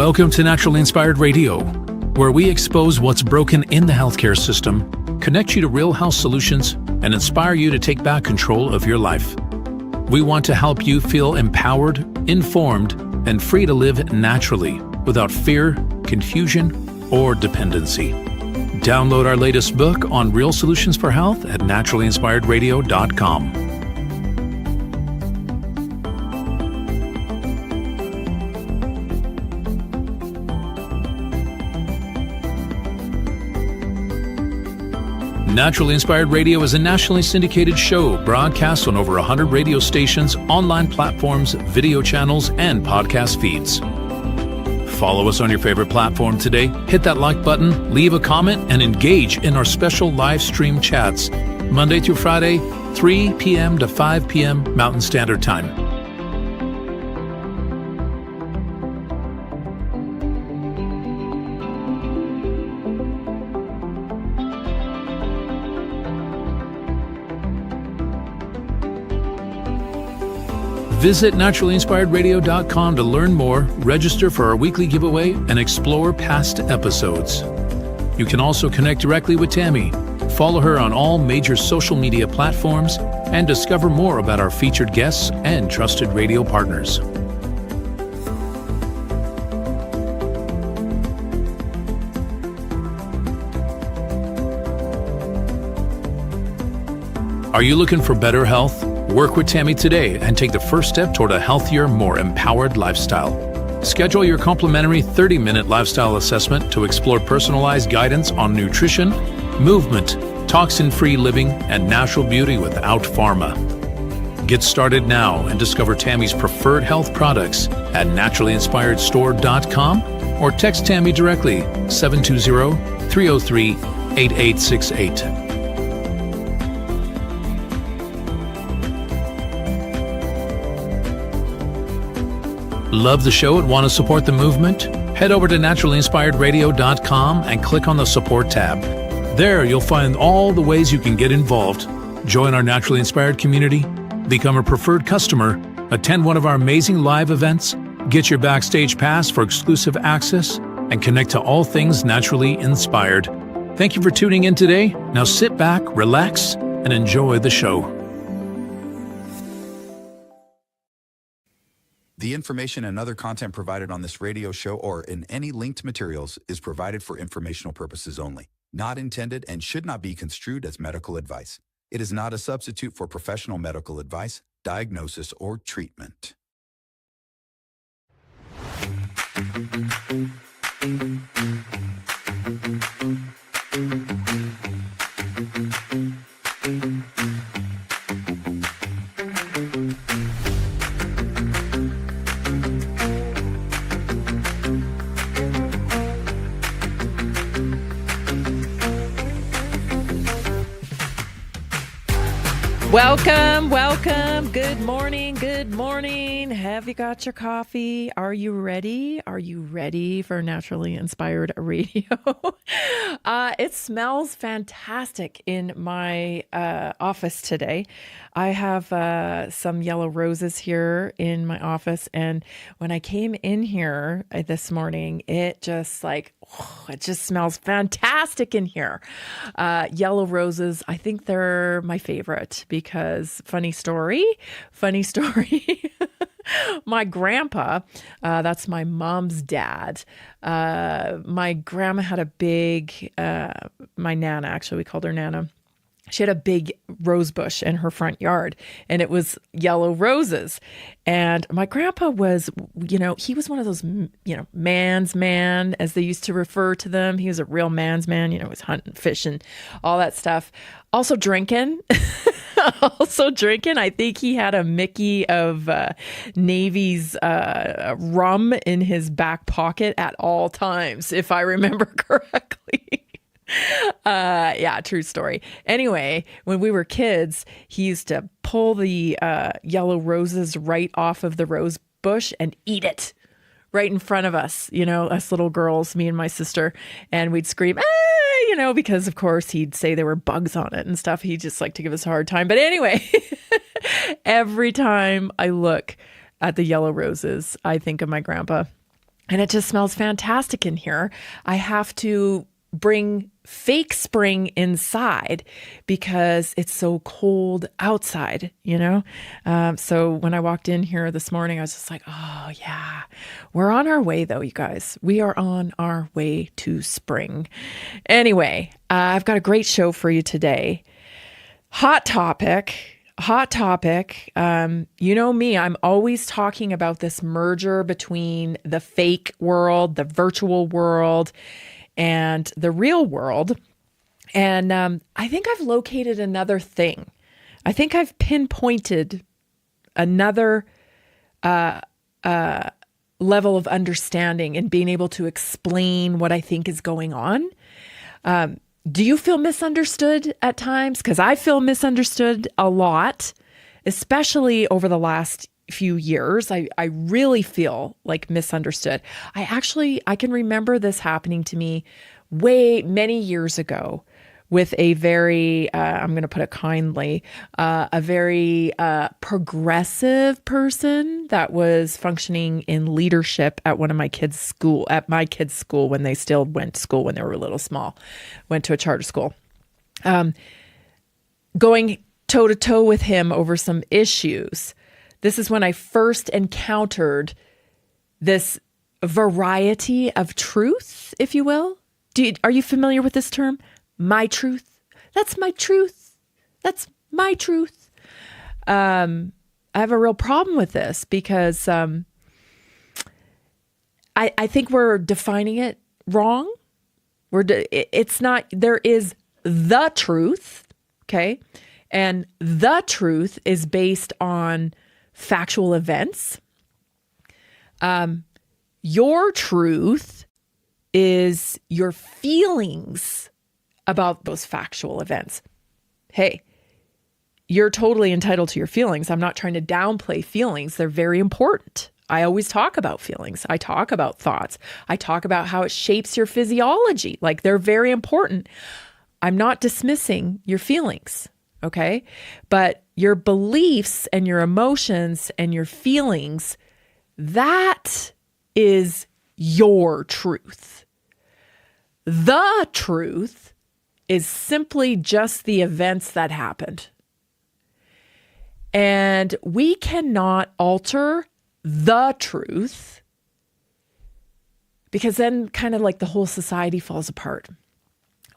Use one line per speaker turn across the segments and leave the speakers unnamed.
Welcome to Naturally Inspired Radio, where we expose what's broken in the healthcare system, connect you to real health solutions, and inspire you to take back control of your life. We want to help you feel empowered, informed, and free to live naturally without fear, confusion, or dependency. Download our latest book on real solutions for health at naturallyinspiredradio.com. Naturally Inspired Radio is a nationally syndicated show broadcast on over 100 radio stations, online platforms, video channels, and podcast feeds. Follow us on your favorite platform today, hit that like button, leave a comment, and engage in our special live stream chats, Monday through Friday, 3 p.m. to 5 p.m. Mountain Standard Time. Visit naturallyinspiredradio.com to learn more, register for our weekly giveaway, and explore past episodes. You can also connect directly with Tammy, follow her on all major social media platforms, and discover more about our featured guests and trusted radio partners. Are you looking for better health? Work with Tammy today and take the first step toward a healthier, more empowered lifestyle. Schedule your complimentary 30-minute lifestyle assessment to explore personalized guidance on nutrition, movement, toxin-free living, and natural beauty without pharma. Get started now and discover Tammy's preferred health products at naturallyinspiredstore.com or text Tammy directly 720-303-8868. Love the show and want to support the movement? Head over to naturallyinspiredradio.com and click on the support tab. There you'll find all the ways you can get involved. Join our Naturally Inspired community, become a preferred customer, attend one of our amazing live events, get your backstage pass for exclusive access, and connect to all things naturally inspired. Thank you for tuning in today. Now sit back, relax, and enjoy the show.
The information and other content provided on this radio show or in any linked materials is provided for informational purposes only, not intended and should not be construed as medical advice. It is not a substitute for professional medical advice, diagnosis, or treatment.
Welcome. Good morning. Have you got your coffee? Are you ready? Are you ready for Naturally Inspired Radio? It smells fantastic in my office today. I have some yellow roses here in my office, and when I came in here this morning, it just smells fantastic in here. Yellow roses, I think they're my favorite because funny story. My grandpa, that's my mom's dad. My grandma had a big, my Nana, actually, we called her Nana. She had a big rose bush in her front yard, and it was yellow roses. And my grandpa was, he was one of those, man's man, as they used to refer to them. He was a real man's man, he was hunting, fishing, all that stuff. Also drinking. I think he had a Mickey of Navy's rum in his back pocket at all times, if I remember correctly. Yeah, true story. Anyway, when we were kids, he used to pull the yellow roses right off of the rose bush and eat it right in front of us, us little girls, me and my sister, and we'd scream, because of course he'd say there were bugs on it and stuff. He just liked to give us a hard time. But anyway, every time I look at the yellow roses, I think of my grandpa. and it just smells fantastic in here. I have to bring fake spring inside because it's so cold outside, So when I walked in here this morning, I was just like, oh yeah, we're on our way though, you guys. We are on our way to spring. Anyway, I've got a great show for you today. Hot topic. You know me, I'm always talking about this merger between the fake world, the virtual world, and the real world. And I think I've located another thing. I think I've pinpointed another level of understanding and being able to explain what I think is going on. Do you feel misunderstood at times? Because I feel misunderstood a lot, especially over the last few years. I really feel like misunderstood. I can remember this happening to me many years ago with a very, I'm going to put it kindly, a very progressive person that was functioning in leadership at my kids' school when they still went to school when they were a little small, went to a charter school. Going toe to toe with him over some issues. This is when I first encountered this variety of truth, if you will. Are you familiar with this term? My truth. That's my truth. That's my truth. I have a real problem with this because I think we're defining it wrong. It's not, there is the truth, okay? And the truth is based on factual events. Your truth is your feelings about those factual events. Hey, you're totally entitled to your feelings. I'm not trying to downplay feelings. They're very important. I always talk about feelings. I talk about thoughts. I talk about how it shapes your physiology. Like, they're very important. I'm not dismissing your feelings, okay? But your beliefs and your emotions and your feelings, that is your truth. The truth is simply just the events that happened. And we cannot alter the truth because then kind of like the whole society falls apart.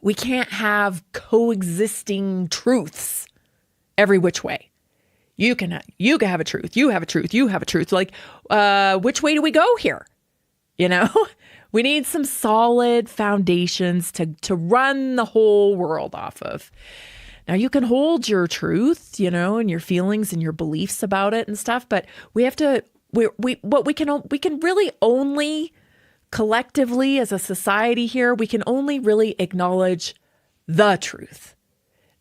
We can't have coexisting truths every which way. You can have a truth. You have a truth. You have a truth. Like, which way do we go here? We need some solid foundations to run the whole world off of. Now, you can hold your truth, and your feelings and your beliefs about it and stuff, but we have to, we can really only collectively as a society here, we can only really acknowledge the truth.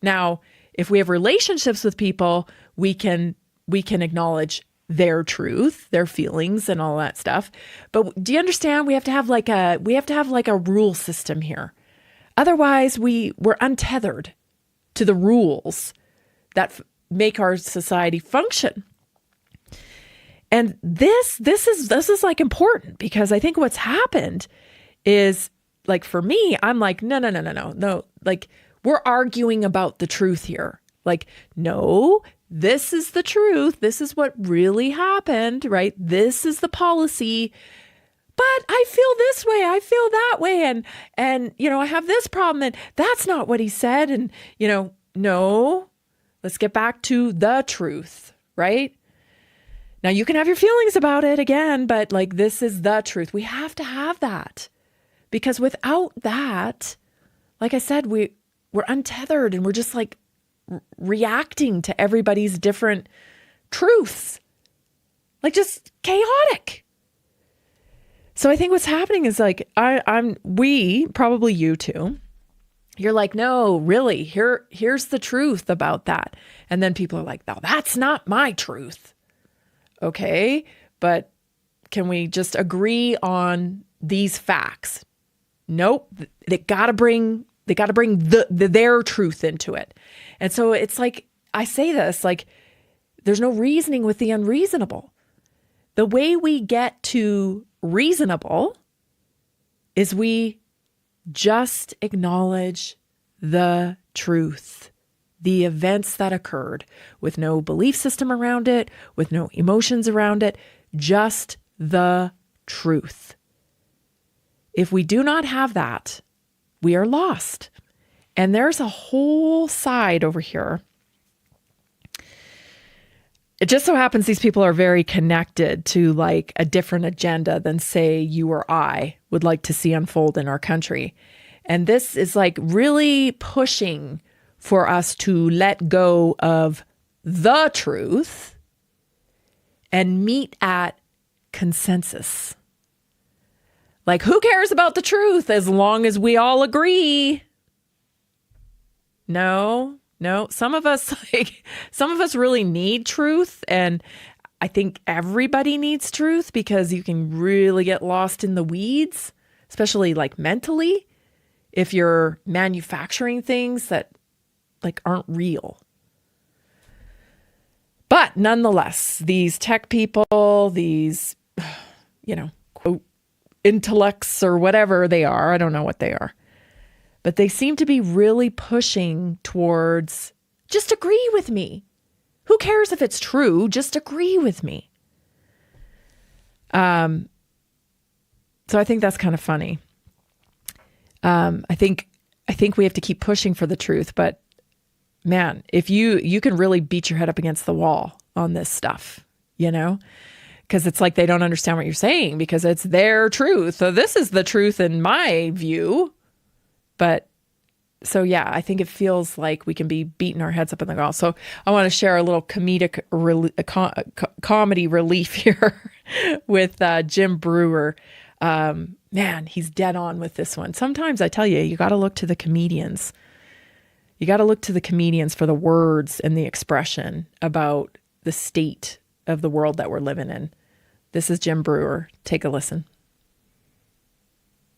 Now, if we have relationships with people, we can acknowledge their truth, their feelings and all that stuff. But do you understand? We have to have like a rule system here. Otherwise, we're untethered to the rules that make our society function. And this is like important because I think what's happened is, like, for me, I'm like, no. Like, we're arguing about the truth here. Like, no, this is the truth. This is what really happened, right? This is the policy. But I feel this way. I feel that way. And I have this problem. And that's not what he said. And, no, let's get back to the truth, right? Now, you can have your feelings about it again, but like, this is the truth. We have to have that because without that, like I said, we're untethered and we're just like reacting to everybody's different truths, like just chaotic. So I think what's happening is like, probably you too, you're like, no, really, here's the truth about that. And then people are like, no, that's not my truth. Okay, but can we just agree on these facts? Nope, they got to bring their truth into it. And so it's like, I say this, like, there's no reasoning with the unreasonable. The way we get to reasonable is we just acknowledge the truth, the events that occurred, with no belief system around it, with no emotions around it, just the truth. If we do not have that, we are lost. And there's a whole side over here. It just so happens these people are very connected to like a different agenda than, say, you or I would like to see unfold in our country. And this is like really pushing for us to let go of the truth and meet at consensus. Like, who cares about the truth as long as we all agree? No. Some of us really need truth. And I think everybody needs truth, because you can really get lost in the weeds, especially like mentally, if you're manufacturing things that like aren't real. But nonetheless, these tech people, these, quote, intellects or whatever they are, I don't know what they are, but they seem to be really pushing towards just agree with me. Who cares if it's true? Just agree with me. So I think that's kind of funny. I think we have to keep pushing for the truth, but man, if you can really beat your head up against the wall on this stuff, because it's like they don't understand what you're saying because it's their truth. So this is the truth in my view. But so, yeah, I think it feels like we can be beating our heads up in the wall. So I want to share a little comedic comedy relief here with Jim Brewer. Man, he's dead on with this one. Sometimes I tell you got to look to the comedians. You got to look to the comedians for the words and the expression about the state of the world that we're living in. This is Jim Brewer. Take a listen.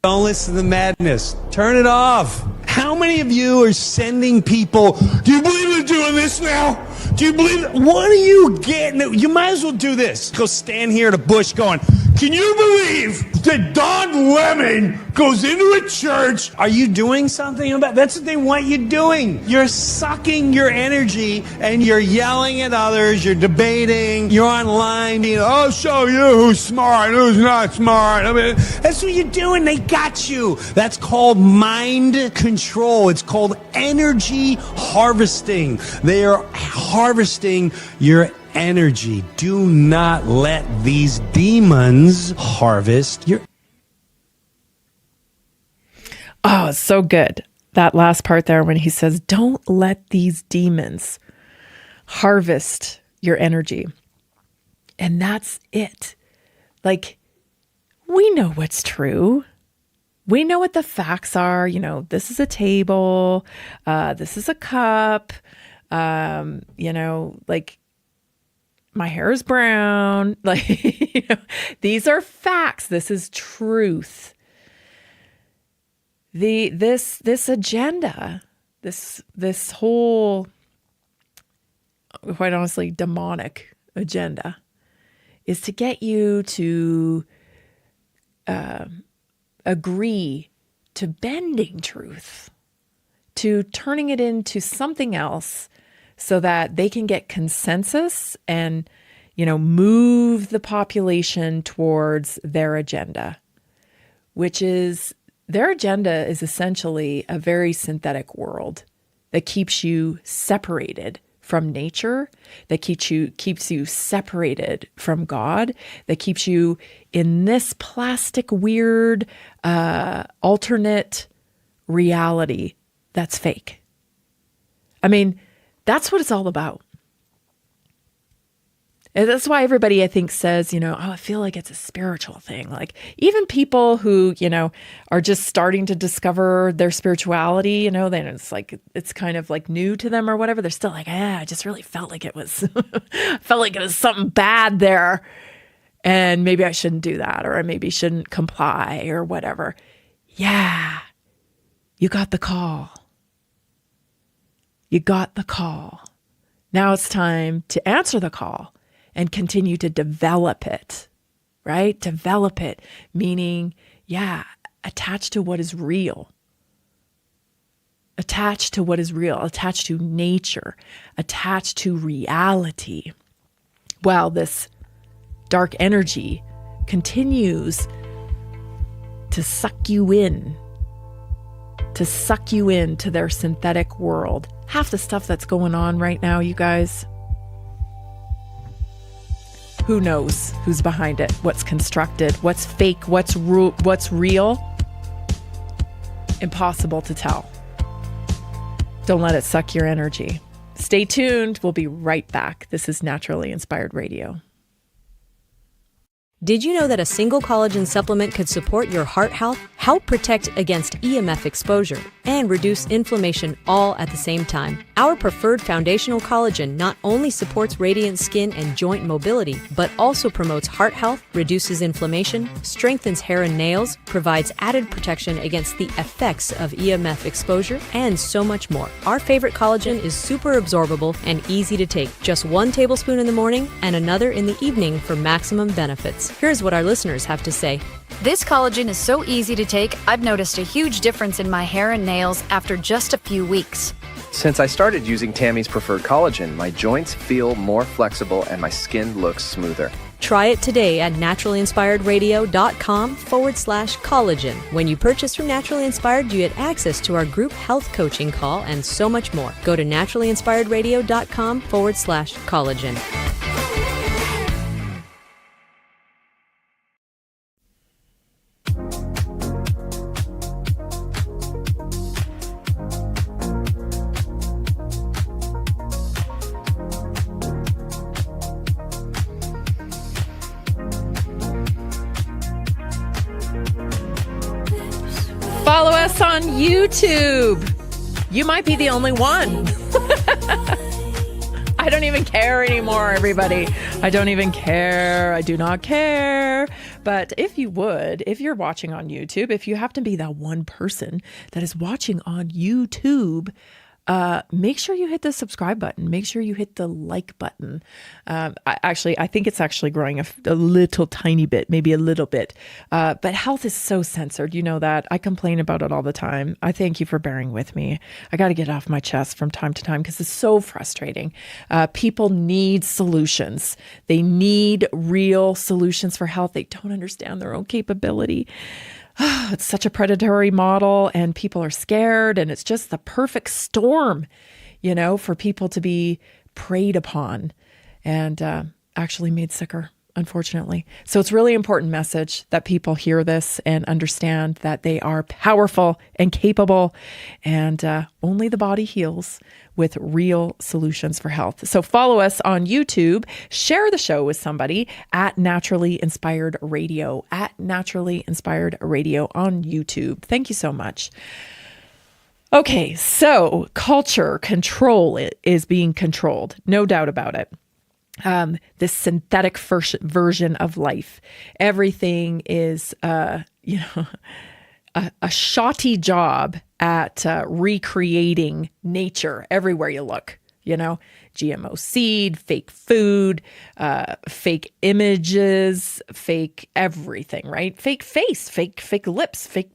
Don't listen to the madness. Turn it off. How many of you are sending people, do you believe they're doing this now? Do you believe that? What are you getting? You might as well do this. Go stand here at a bush going, can you believe that Don Lemon goes into a church? Are you doing something about it? That's what they want you doing. You're sucking your energy and you're yelling at others. You're debating. You're online being, I'll show you who's smart, who's not smart. I mean, that's what you're doing. They got you. That's called mind control. It's called energy harvesting. They are harvesting your energy. Do not let these demons harvest your...
Oh, it's so good. That last part there when he says, don't let these demons harvest your energy. And that's it. Like, we know what's true. We know what the facts are. This is a table. This is a cup. Like, my hair is brown. Like, these are facts. This is truth. This agenda, this whole, quite honestly, demonic agenda, is to get you to agree to bending truth, to turning it into something else, so that they can get consensus and, move the population towards their agenda, which is, their agenda is essentially a very synthetic world that keeps you separated from nature, that keeps you separated from God, that keeps you in this plastic, weird, alternate reality that's fake. I mean, that's what it's all about. And that's why everybody, I think, says, I feel like it's a spiritual thing. Like, even people who, are just starting to discover their spirituality, then it's kind of like new to them or whatever. They're still like, I just really felt like it was, something bad there. And maybe I shouldn't do that, or I maybe shouldn't comply or whatever. Yeah, you got the call. You got the call. Now it's time to answer the call and continue to develop it right? Develop it, meaning, attach to what is real. Attach to what is real, attach to nature, attach to reality. While this dark energy continues to suck you into their synthetic world. Half the stuff that's going on right now, you guys, who knows who's behind it, what's constructed, what's fake, what's real? Impossible to tell. Don't let it suck your energy. Stay tuned. We'll be right back. This is Naturally Inspired Radio.
Did you know that a single collagen supplement could support your heart health, help protect against EMF exposure, and reduce inflammation all at the same time? Our preferred foundational collagen not only supports radiant skin and joint mobility, but also promotes heart health, reduces inflammation, strengthens hair and nails, provides added protection against the effects of EMF exposure, and so much more. Our favorite collagen is super absorbable and easy to take. Just 1 tablespoon in the morning and another in the evening for maximum benefits. Here's what our listeners have to say.
This collagen is so easy to take, I've noticed a huge difference in my hair and nails after just a few weeks.
Since I started using Tammy's preferred collagen, my joints feel more flexible and my skin looks smoother.
Try it today at naturalinspiredradio.com/collagen. When you purchase from Naturally Inspired, you get access to our group health coaching call and so much more. Go to naturalinspiredradio.com/collagen.
Follow us on YouTube. You might be the only one. I don't even care anymore, everybody. I don't even care. I do not care. But if you would, if you're watching on YouTube, if you happen to be that one person that is watching on YouTube, make sure you hit the subscribe button. Make sure you hit the like button. I think it's actually growing a little tiny bit, maybe a little bit. But health is so censored. You know that. I complain about it all the time. I thank you for bearing with me. I got to get off my chest from time to time because it's so frustrating. People need solutions. They need real solutions for health. They don't understand their own capability. It's such a predatory model and people are scared, and it's just the perfect storm, for people to be preyed upon and actually made sicker, unfortunately. So it's really important message that people hear this and understand that they are powerful and capable, and only the body heals with real solutions for health. So follow us on YouTube, share the show with somebody at Naturally Inspired Radio, at Naturally Inspired Radio on YouTube. Thank you so much. Okay, so culture control is being controlled, no doubt about it. This synthetic version of life. Everything is, a shoddy job at recreating nature everywhere you look. GMO seed, fake food, fake images, fake everything, right? Fake face, fake lips, fake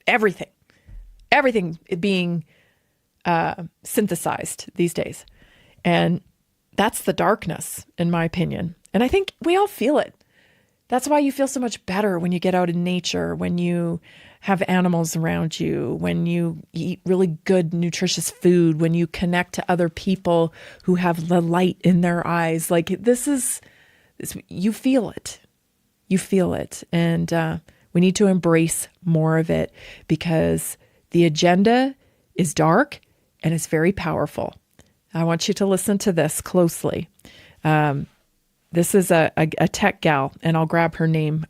everything. Everything being synthesized these days. And that's the darkness, in my opinion. And I think we all feel it. That's why you feel so much better when you get out in nature, when you have animals around you, when you eat really good, nutritious food, when you connect to other people who have the light in their eyes. Like you feel it. You feel it. And we need to embrace more of it because the agenda is dark and it's very powerful. I want you to listen to this closely. This is a tech gal, and I'll grab her name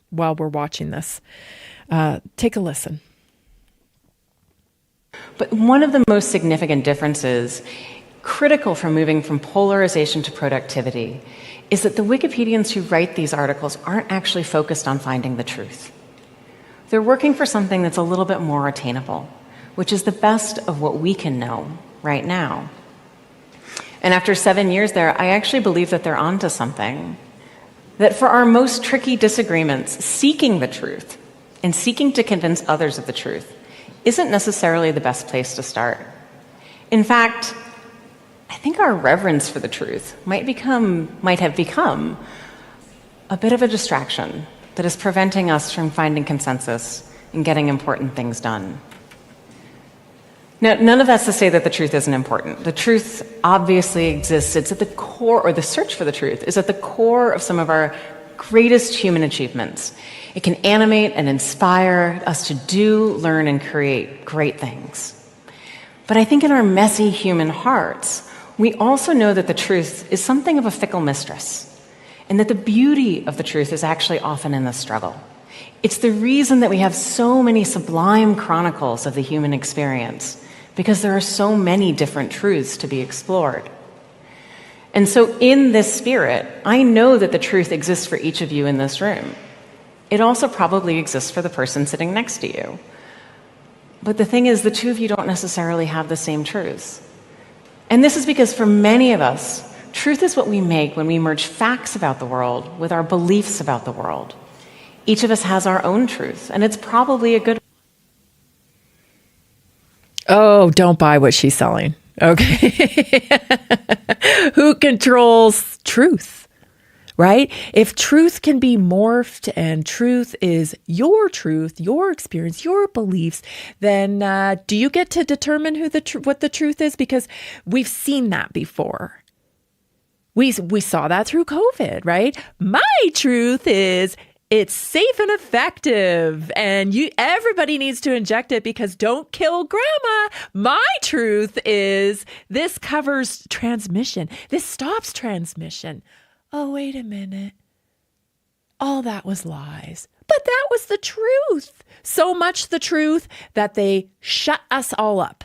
while we're watching this. Take a listen.
But one of the most significant differences, critical for moving from polarization to productivity, is that the Wikipedians who write these articles aren't actually focused on finding the truth. They're working for something that's a little bit more attainable, which is the best of what we can know right now. And after 7 years there, I actually believe that they're onto something. that for our most tricky disagreements, seeking the truth and seeking to convince others of the truth isn't necessarily the best place to start. In fact, I think our reverence for the truth might have become a bit of a distraction that is preventing us from finding consensus and getting important things done. Now, none of that's to say that the truth isn't important. The truth obviously exists. It's at the core, or the search for the truth is at the core of some of our greatest human achievements. It can animate and inspire us to do, learn, and create great things. But I think in our messy human hearts, we also know that the truth is something of a fickle mistress, and that the beauty of the truth is actually often in the struggle. It's the reason that we have so many sublime chronicles of the human experience, because there are so many different truths to be explored. And so in this spirit, I know that the truth exists for each of you in this room. It also probably exists for the person sitting next to you. But the thing is, the two of you don't necessarily have the same truths. And this is because for many of us, truth is what we make when we merge facts about the world with our beliefs about the world. Each of us has our own truth, and it's probably a good.
Oh, don't buy what she's selling. Okay. Who controls truth, right? If truth can be morphed and truth is your truth, your experience, your beliefs, then do you get to determine what the truth is? Because we've seen that before. We saw that through COVID, right? My truth is it's safe and effective, and everybody needs to inject it because don't kill grandma. My truth is this covers transmission. This stops transmission. Oh, wait a minute. All that was lies. But that was the truth. So much the truth that they shut us all up.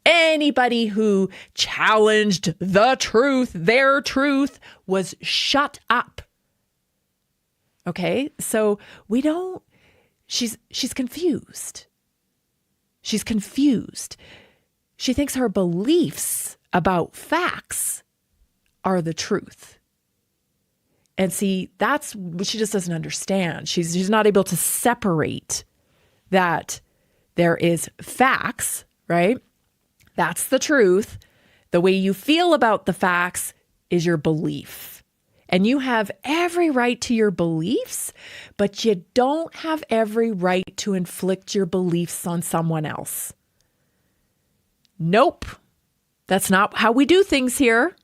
Anybody who challenged the truth, their truth, was shut up. Okay, so she's confused. She's confused. She thinks her beliefs about facts are the truth. And see, that's what she just doesn't understand. She's not able to separate that there is facts, right? That's the truth. The way you feel about the facts is your belief. And you have every right to your beliefs, but you don't have every right to inflict your beliefs on someone else. Nope. That's not how we do things here,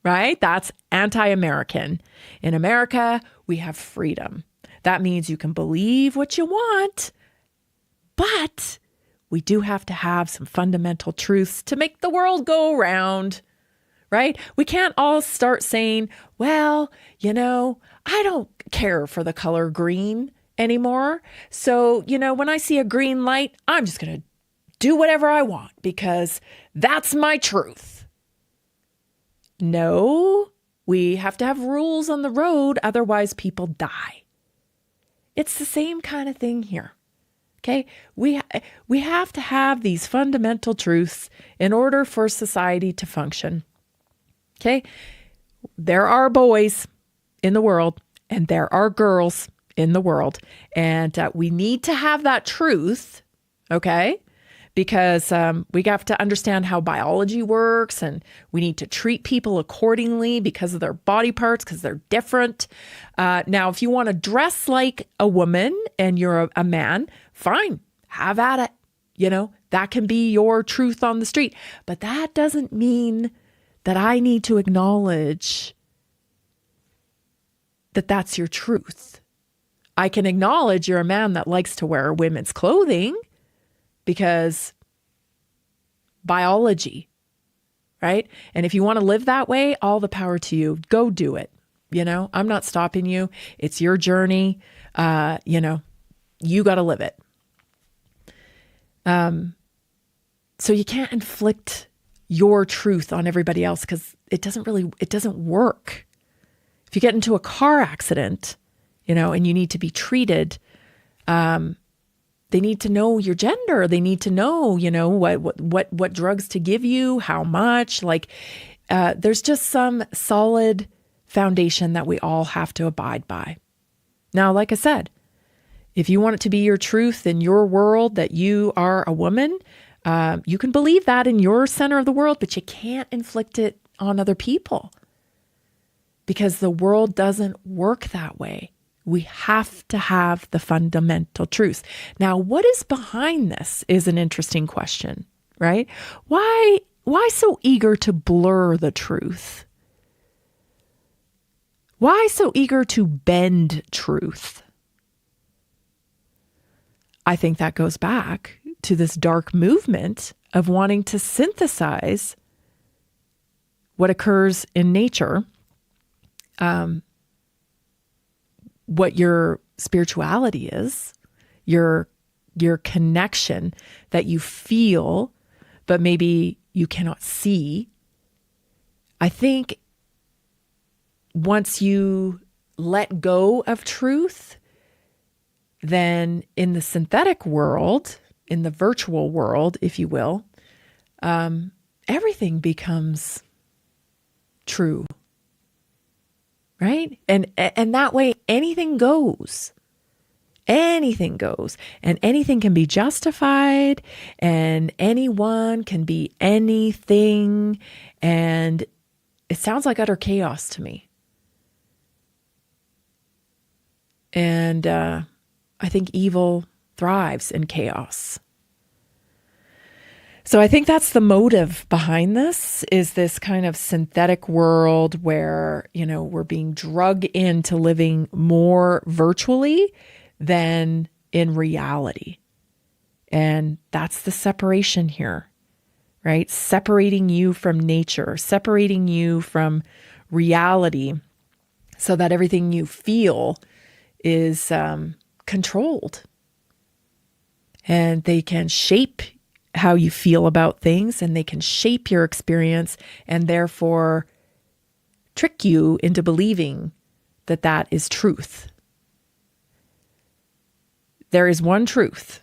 right? That's anti-American. In America, we have freedom. That means you can believe what you want, but we do have to have some fundamental truths to make the world go around. Right? We can't all start saying, well, I don't care for the color green anymore. So, when I see a green light, I'm just going to do whatever I want because that's my truth. No, we have to have rules on the road. Otherwise, people die. It's the same kind of thing here. Okay, we have to have these fundamental truths in order for society to function. Okay, there are boys in the world and there are girls in the world. And we need to have that truth, okay? Because we have to understand how biology works and we need to treat people accordingly because of their body parts, because they're different. Now, if you want to dress like a woman and you're a man, fine, have at it. That can be your truth on the street. But that doesn't mean that I need to acknowledge that that's your truth. I can acknowledge you're a man that likes to wear women's clothing because biology, right? And if you want to live that way, all the power to you. Go do it. I'm not stopping you. It's your journey. You got to live it. So you can't inflict your truth on everybody else because it doesn't work. If you get into a car accident, and you need to be treated, they need to know your gender. They need to know, what drugs to give you, how much. There's just some solid foundation that we all have to abide by. Now, like I said, if you want it to be your truth in your world that you are a woman, you can believe that in your center of the world, but you can't inflict it on other people because the world doesn't work that way. We have to have the fundamental truth. Now, what is behind this is an interesting question, right? Why so eager to blur the truth? Why so eager to bend truth? I think that goes back to this dark movement of wanting to synthesize what occurs in nature, what your spirituality is, your connection that you feel, but maybe you cannot see. I think once you let go of truth, then in the synthetic world, in the virtual world, if you will, everything becomes true, right? And that way, anything goes. Anything goes, and anything can be justified, and anyone can be anything, and it sounds like utter chaos to me. And I think evil thrives in chaos. So I think that's the motive behind this, is this kind of synthetic world where, we're being drugged into living more virtually than in reality. And that's the separation here, right? Separating you from nature, separating you from reality so that everything you feel is controlled. And they can shape how you feel about things, and they can shape your experience, and therefore trick you into believing that that is truth. There is one truth,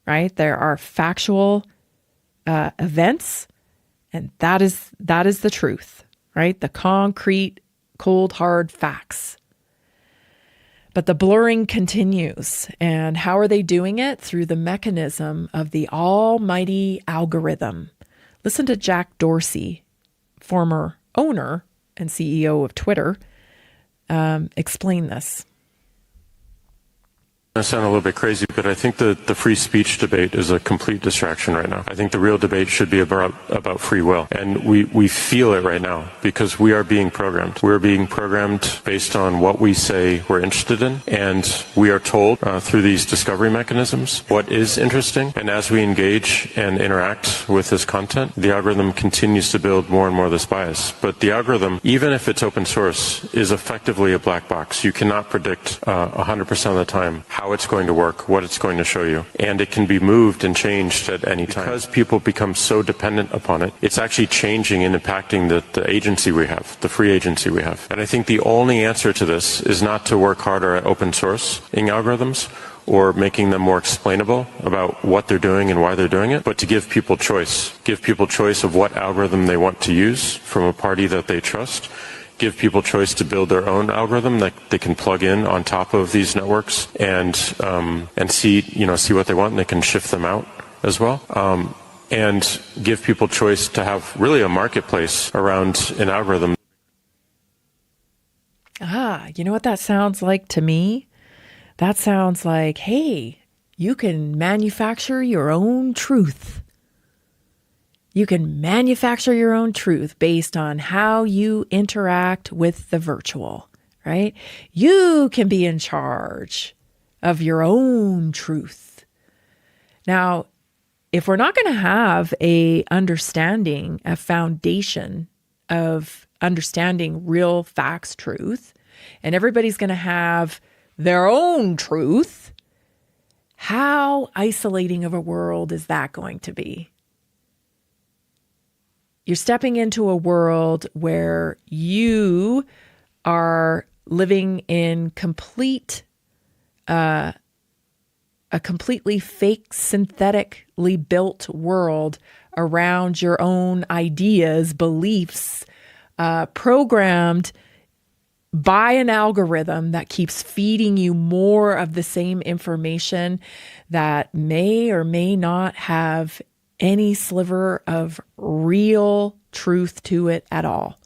right? There are factual events, and that is the truth, right? The concrete, cold, hard facts. But the blurring continues. And how are they doing it? Through the mechanism of the almighty algorithm. Listen to Jack Dorsey, former owner and CEO of Twitter, explain this.
I sound a little bit crazy, but I think the free speech debate is a complete distraction right now. I think the real debate should be about free will. And we feel it right now because we are being programmed. We're being programmed based on what we say we're interested in. And we are told through these discovery mechanisms what is interesting. And as we engage and interact with this content, the algorithm continues to build more and more of this bias. But the algorithm, even if it's open source, is effectively a black box. You cannot predict 100% of the time how it's going to work, what it's going to show you. And it can be moved and changed at any time. Because people become so dependent upon it, it's actually changing and impacting the agency we have, the free agency we have. And I think the only answer to this is not to work harder at open sourcing algorithms or making them more explainable about what they're doing and why they're doing it, but to give people choice. Give people choice of what algorithm they want to use from a party that they trust. Give people choice to build their own algorithm that they can plug in on top of these networks and see what they want, and they can shift them out as well. And give people choice to have really a marketplace around an algorithm.
You know what that sounds like to me? That sounds like, hey, you can manufacture your own truth. You can manufacture your own truth based on how you interact with the virtual, right? You can be in charge of your own truth. Now, if we're not going to have a foundation of understanding real facts, truth, and everybody's going to have their own truth, how isolating of a world is that going to be? You're stepping into a world where you are living in a completely fake, synthetically built world around your own ideas, beliefs, programmed by an algorithm that keeps feeding you more of the same information that may or may not have any sliver of real truth to it at all.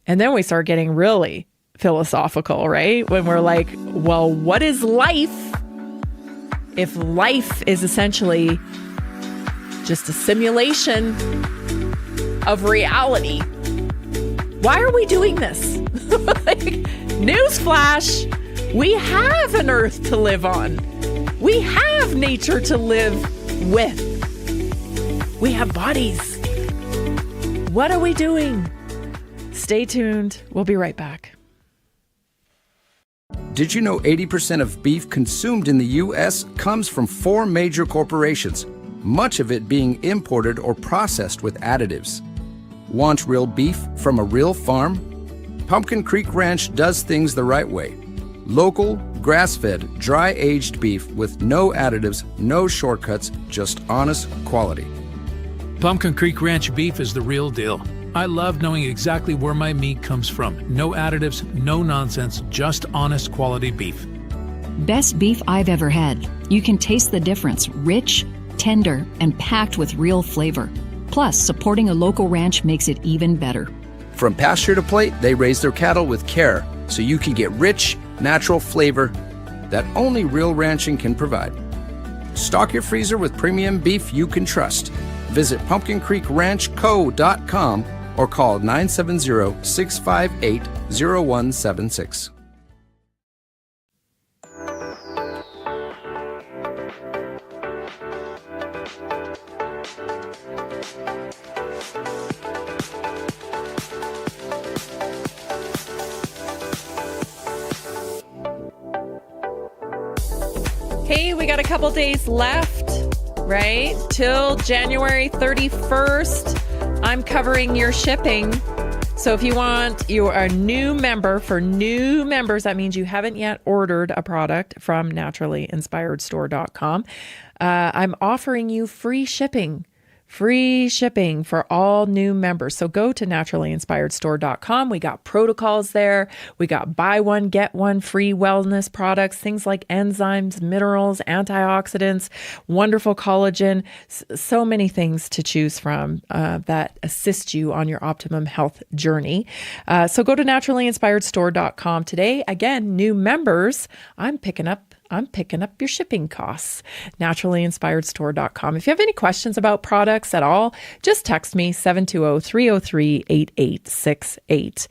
And then we start getting really philosophical, right? When we're like, well, what is life if life is essentially just a simulation of reality? Why are we doing this? Like, newsflash, we have an earth to live on. We have nature to live with. We have bodies. What are we doing? Stay tuned. We'll be right back.
Did you know 80% of beef consumed in the U.S. comes from 4 major corporations, much of it being imported or processed with additives? Want real beef from a real farm? Pumpkin Creek Ranch does things the right way. Local, grass-fed, dry-aged beef with no additives, no shortcuts, just honest quality.
Pumpkin Creek Ranch beef is the real deal. I love knowing exactly where my meat comes from. No additives, no nonsense, just honest quality beef.
Best beef I've ever had. You can taste the difference. Rich, tender, and packed with real flavor. Plus, supporting a local ranch makes it even better.
From pasture to plate, they raise their cattle with care, so you can get rich, natural flavor that only real ranching can provide. Stock your freezer with premium beef you can trust. Visit pumpkincreekranchco.com or call 970-658-0176.
Hey, we got a couple days left, right? Till January 31st. I'm covering your shipping. So if you are a new member, for new members, that means you haven't yet ordered a product from naturallyinspiredstore.com. I'm offering you free shipping for all new members. So go to naturallyinspiredstore.com. We got protocols there. We got buy one, get one free wellness products, things like enzymes, minerals, antioxidants, wonderful collagen, so many things to choose from that assist you on your optimum health journey. So go to naturallyinspiredstore.com today. Again, new members, I'm picking up your shipping costs. Naturallyinspiredstore.com. If you have any questions about products at all, just text me 720-303-8868.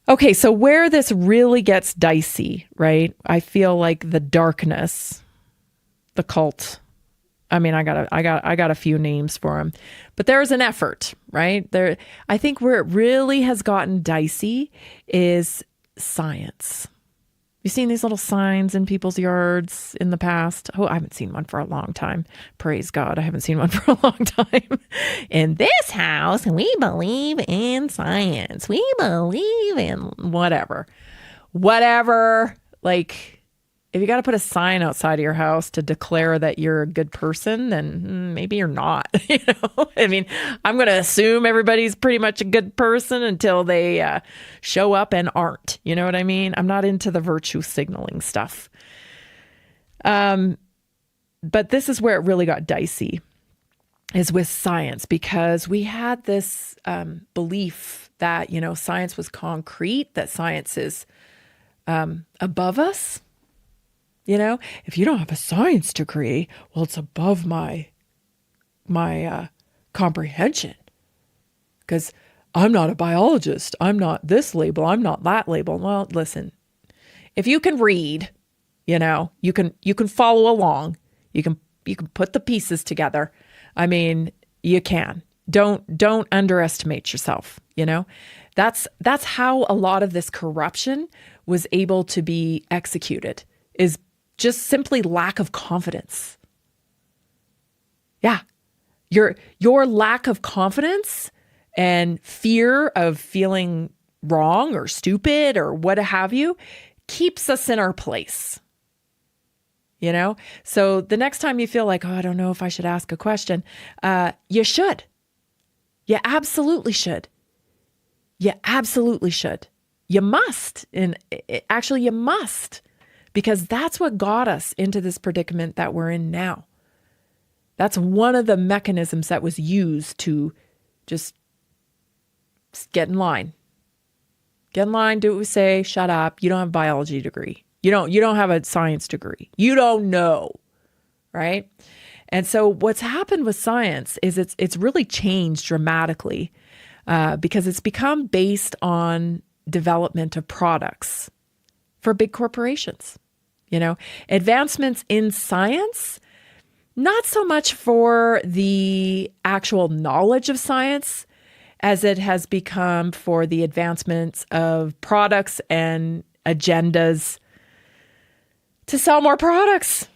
Okay, so where this really gets dicey, right? I feel like the darkness, the cult. I mean, I got a few names for them, but there's an effort, right? There, I think where it really has gotten dicey is science. You've seen these little signs in people's yards in the past. Oh, I haven't seen one for a long time. Praise God, I haven't seen one for a long time. In this house, we believe in science. We believe in whatever. Like, if you got to put a sign outside of your house to declare that you're a good person, then maybe you're not. You know, I mean, I'm going to assume everybody's pretty much a good person until they show up and aren't. You know what I mean? I'm not into the virtue signaling stuff. But this is where it really got dicey, is with science, because we had this belief that, you know, science was concrete, that science is above us. You know, if you don't have a science degree, well, it's above my comprehension, because I'm not a biologist. I'm not this label. I'm not that label. Well, listen, if you can read, you know, you can follow along. You can put the pieces together. I mean, you can. Don't underestimate yourself. You know, that's how a lot of this corruption was able to be executed, is just simply lack of confidence. Yeah. Your lack of confidence and fear of feeling wrong or stupid or what have you keeps us in our place. You know? So the next time you feel like, oh, I don't know if I should ask a question, you should. You absolutely should. You absolutely should. You must. And actually, you must, because that's what got us into this predicament that we're in now. That's one of the mechanisms that was used to just get in line. Get in line, do what we say, shut up. You don't have a biology degree. You don't have a science degree. You don't know, right? And so what's happened with science is it's really changed dramatically because it's become based on development of products for big corporations. Advancements in science, not so much for the actual knowledge of science as it has become for the advancements of products and agendas to sell more products,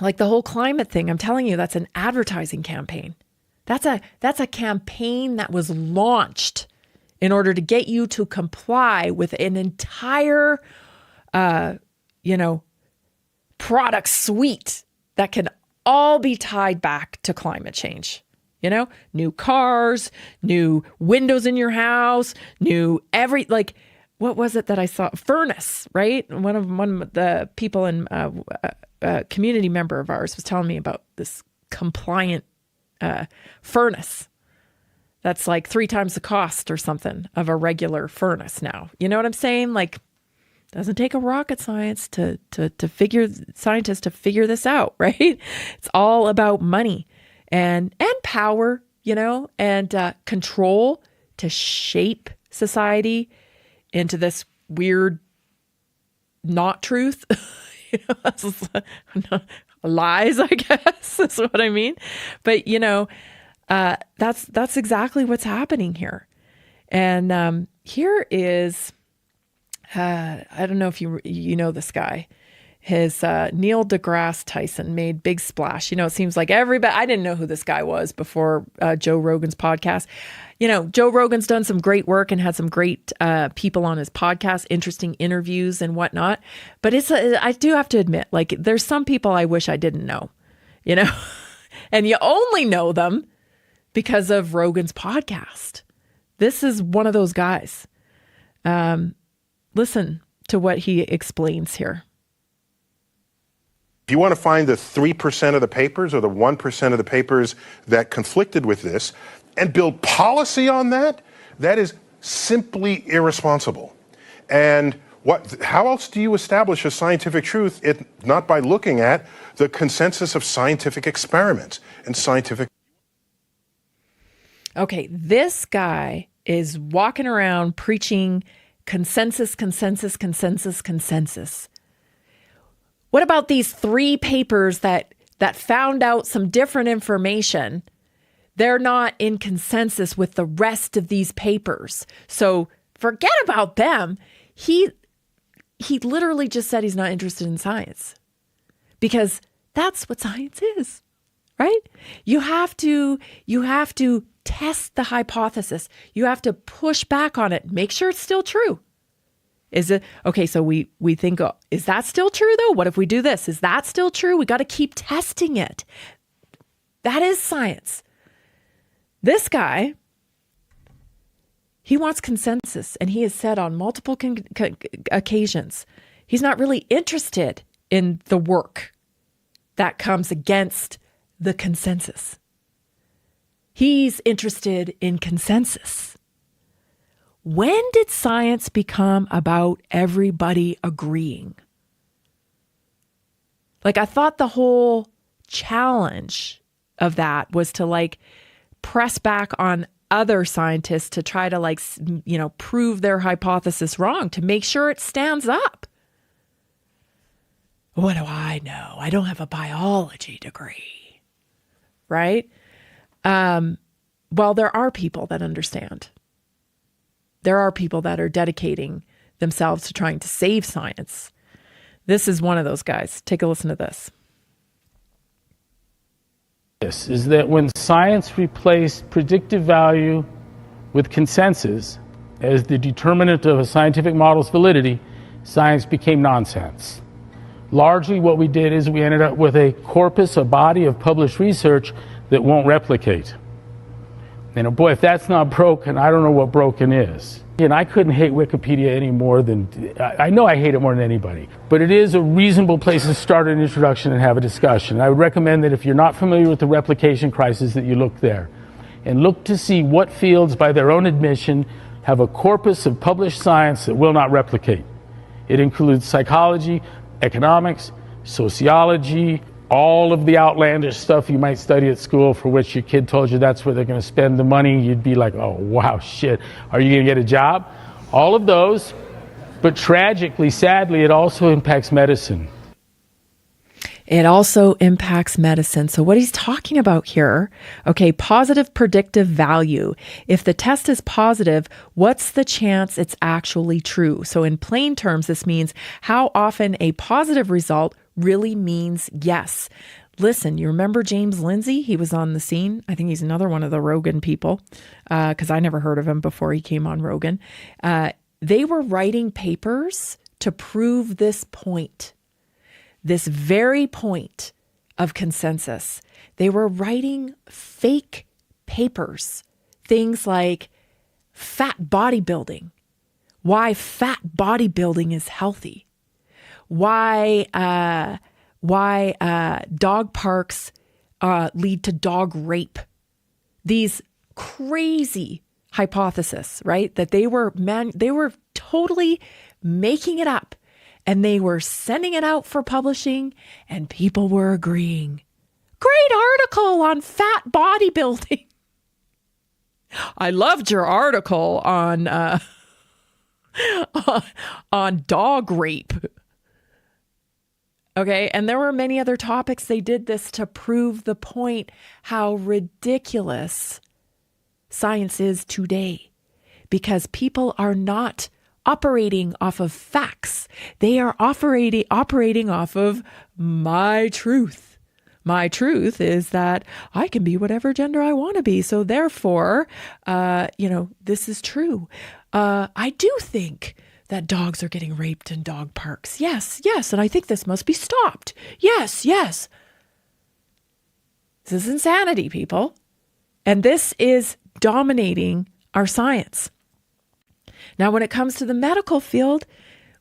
Like the whole climate thing, I'm telling you, that's an advertising campaign. That's a campaign that was launched in order to get you to comply with an entire, product suite that can all be tied back to climate change. New cars, new windows in your house, what was it that I saw? Furnace, right? One of the people in a community member of ours was telling me about this compliant furnace that's like 3 times the cost or something of a regular furnace now. You know what I'm saying? Like, doesn't take a rocket science to figure this out, right? It's all about money and power, and control to shape society into this weird not truth. Lies, I guess, is what I mean. But, that's exactly what's happening here. And here is, I don't know if you know this guy. His Neil deGrasse Tyson made big splash. It seems like everybody, I didn't know who this guy was before Joe Rogan's podcast. Joe Rogan's done some great work and had some great people on his podcast, interesting interviews and whatnot. But I do have to admit, like, there's some people I wish I didn't know, and you only know them because of Rogan's podcast. This is one of those guys. Listen to what he explains here.
If you want to find the 3% of the papers or the 1% of the papers that conflicted with this and build policy on that, that is simply irresponsible. And how else do you establish a scientific truth if not by looking at the consensus of scientific experiments and scientific...
Okay, this guy is walking around preaching consensus. What about these 3 papers that found out some different information? They're not in consensus with the rest of these papers. So forget about them. He literally just said he's not interested in science because that's what science is, right? You have to test the hypothesis. You have to push back on it. Make sure it's still true. Is it okay? So we think, oh, is that still true though? What if we do this? Is that still true? We got to keep testing it. That is science. This guy, he wants consensus, and he has said on multiple occasions, he's not really interested in the work that comes against the consensus. He's interested in consensus. When did science become about everybody agreeing? Like, I thought the whole challenge of that was to press back on other scientists to try to prove their hypothesis wrong, to make sure it stands up. What do I know? I don't have a biology degree, right? Well, there are people that understand. There are people that are dedicating themselves to trying to save science. This is one of those guys. Take a listen to this.
This is that when science replaced predictive value with consensus as the determinant of a scientific model's validity, science became nonsense. Largely what we did is we ended up with a corpus, a body of published research that won't replicate. Boy, if that's not broken, I don't know what broken is. And I couldn't hate Wikipedia any more than, I know I hate it more than anybody, but it is a reasonable place to start an introduction and have a discussion. I would recommend that if you're not familiar with the replication crisis, that you look there and look to see what fields, by their own admission, have a corpus of published science that will not replicate. It includes psychology, economics, sociology, all of the outlandish stuff you might study at school for which your kid told you that's where they're going to spend the money. You'd be like, oh, wow, shit. Are you going to get a job? All of those. But tragically, sadly, it also impacts medicine.
It also impacts medicine. So what he's talking about here, okay, positive predictive value. If the test is positive, what's the chance it's actually true? So in plain terms, this means how often a positive result really means yes. Listen, you remember James Lindsay? He was on the scene. I think he's another one of the Rogan people, because I never heard of him before he came on Rogan. They were writing papers to prove this point, this very point of consensus. They were writing fake papers, things like fat bodybuilding, why fat bodybuilding is healthy, why dog parks lead to dog rape. These crazy hypotheses, right? That they were totally making it up, and they were sending it out for publishing, and people were agreeing. Great article on fat bodybuilding. I loved your article on dog rape. Okay, and there were many other topics. They did this to prove the point how ridiculous science is today, because people are not operating off of facts. They are operating off of my truth. My truth is that I can be whatever gender I want to be. So therefore, this is true. I do think that dogs are getting raped in dog parks. Yes. And I think this must be stopped. Yes. This is insanity, people. And this is dominating our science. Now, when it comes to the medical field,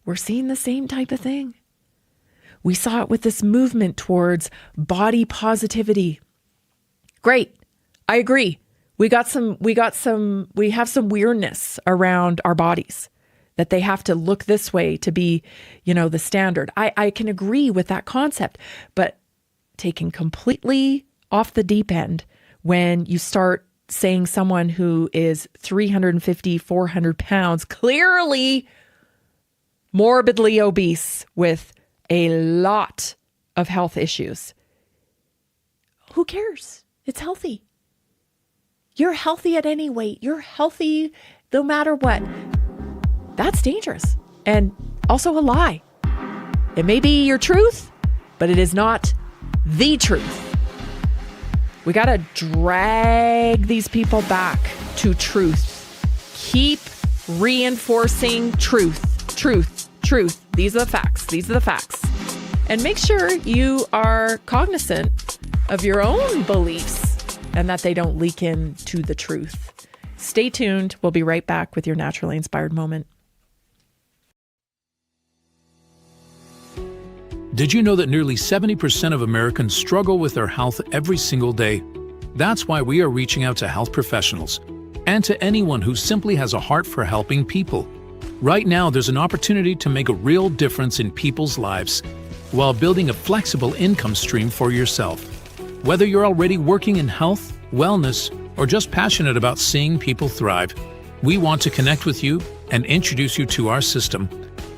we're seeing the same type of thing. We saw it with this movement towards body positivity. Great. I agree. We have some weirdness around our bodies, that they have to look this way to be, the standard. I can agree with that concept, but taken completely off the deep end, when you start saying someone who is 350, 400 pounds, clearly morbidly obese with a lot of health issues, who cares? It's healthy. You're healthy at any weight. You're healthy no matter what. That's dangerous, and also a lie. It may be your truth, but it is not the truth. We got to drag these people back to truth. Keep reinforcing truth. These are the facts. And make sure you are cognizant of your own beliefs and that they don't leak into the truth. Stay tuned. We'll be right back with your naturally inspired moment.
Did you know that nearly 70% of Americans struggle with their health every single day? That's why we are reaching out to health professionals and to anyone who simply has a heart for helping people. Right now, there's an opportunity to make a real difference in people's lives while building a flexible income stream for yourself. Whether you're already working in health, wellness, or just passionate about seeing people thrive, we want to connect with you and introduce you to our system.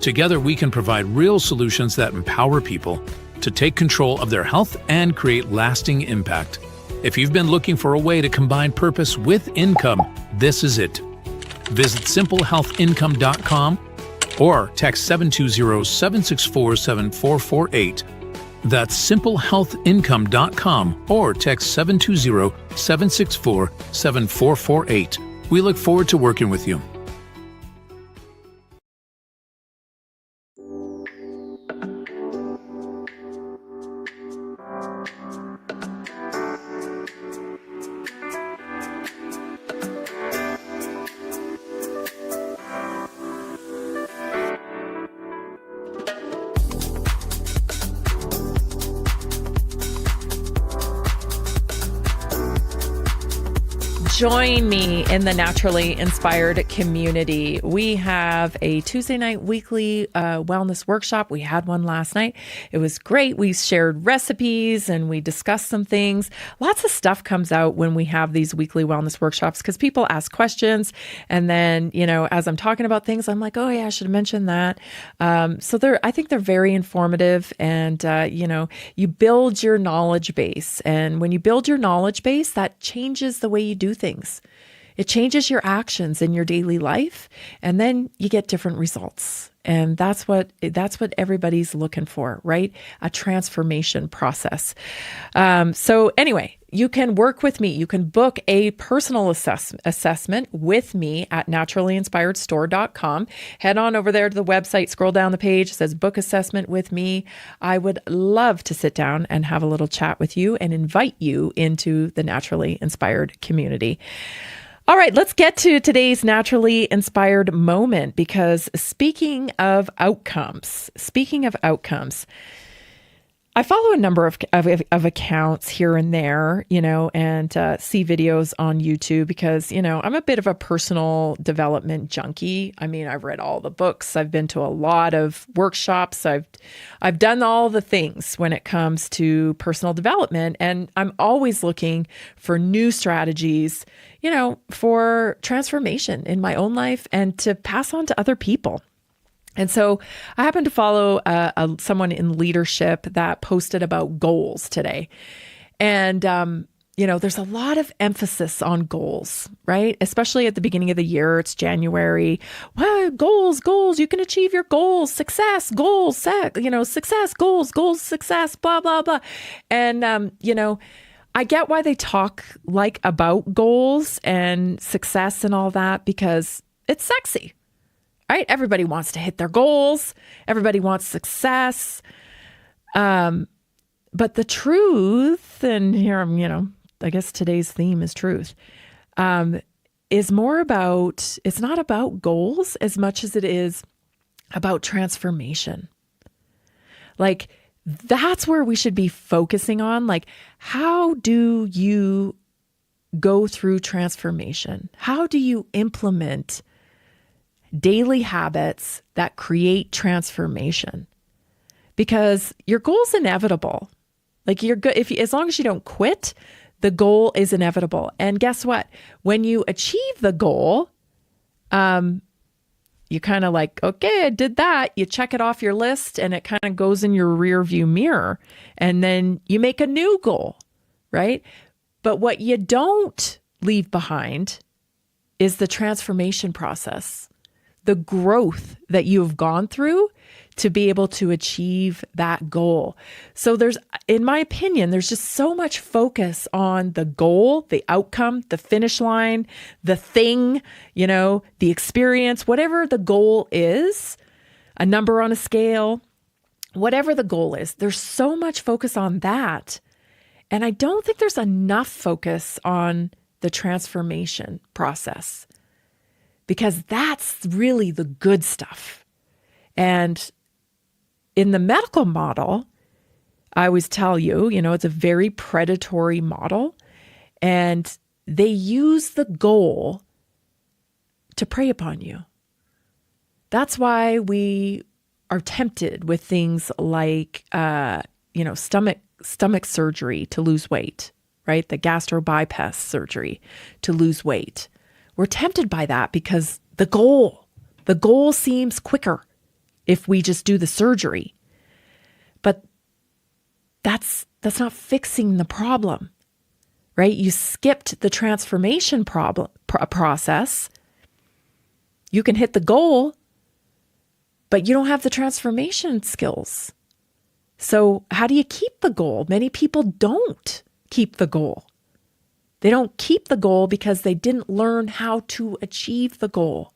Together, we can provide real solutions that empower people to take control of their health and create lasting impact. If you've been looking for a way to combine purpose with income, this is it. Visit simplehealthincome.com or text 720-764-7448. That's simplehealthincome.com or text 720-764-7448. We look forward to working with you.
join me in the Naturally Inspired community. We have a Tuesday night weekly wellness workshop. We had one last night. It was great. We shared recipes and we discussed some things. Lots of stuff comes out when we have these weekly wellness workshops because people ask questions. And then, as I'm talking about things, I'm like, oh yeah, I should have mentioned that. So I think they're very informative and, you build your knowledge base. And when you build your knowledge base, that changes the way you do things. It changes your actions in your daily life, and then you get different results. And that's what everybody's looking for, right? A transformation process. So anyway, you can work with me. You can book a personal assessment with me at naturallyinspiredstore.com. Head on over there to the website, scroll down the page, it says book assessment with me. I would love to sit down and have a little chat with you and invite you into the Naturally Inspired community. All right, let's get to today's Naturally Inspired moment, because speaking of outcomes, I follow a number of accounts here and there, and see videos on YouTube because, I'm a bit of a personal development junkie. I mean, I've read all the books. I've been to a lot of workshops. I've done all the things when it comes to personal development, and I'm always looking for new strategies, for transformation in my own life and to pass on to other people. And so I happen to follow someone in leadership that posted about goals today. And, there's a lot of emphasis on goals, right? Especially at the beginning of the year, it's January. Well, goals, you can achieve your goals, success, goals, success, goals, success, blah, blah, blah. And, I get why they talk about goals and success and all that because it's sexy. Right? Everybody wants to hit their goals. Everybody wants success. But the truth, and here I guess today's theme is truth, is more about, it's not about goals as much as it is about transformation. That's where we should be focusing on. How do you go through transformation? How do you implement daily habits that create transformation? Because your goal's inevitable. You're good as long as you don't quit, the goal is inevitable. And guess what? When you achieve the goal, you kind of okay, I did that. You check it off your list and it kind of goes in your rear view mirror. And then you make a new goal, right? But what you don't leave behind is the transformation process, the growth that you've gone through to be able to achieve that goal. So in my opinion, there's just so much focus on the goal, the outcome, the finish line, the thing, the experience, whatever the goal is, a number on a scale, whatever the goal is, there's so much focus on that. And I don't think there's enough focus on the transformation process, because that's really the good stuff. And in the medical model, I always tell you, it's a very predatory model, and they use the goal to prey upon you. That's why we are tempted with things like, stomach surgery to lose weight, right? The gastro bypass surgery to lose weight. We're tempted by that because the goal seems quicker if we just do the surgery. But that's not fixing the problem, right? You skipped the transformation process. You can hit the goal, but you don't have the transformation skills. So how do you keep the goal? Many people don't keep the goal. They don't keep the goal because they didn't learn how to achieve the goal.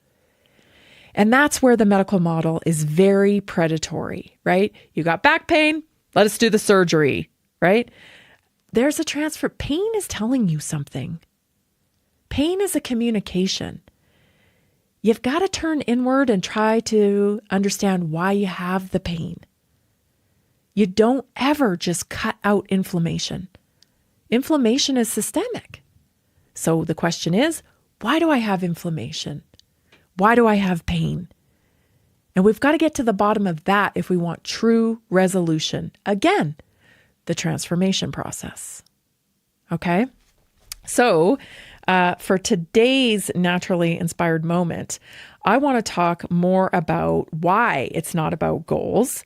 And that's where the medical model is very predatory, right? You got back pain, let us do the surgery, right? There's a transfer. Pain is telling you something. Pain is a communication. You've got to turn inward and try to understand why you have the pain. You don't ever just cut out inflammation. Inflammation is systemic. So the question is, why do I have inflammation? Why do I have pain? And we've got to get to the bottom of that if we want true resolution. Again, the transformation process. Okay? So for today's naturally inspired moment, I want to talk more about why it's not about goals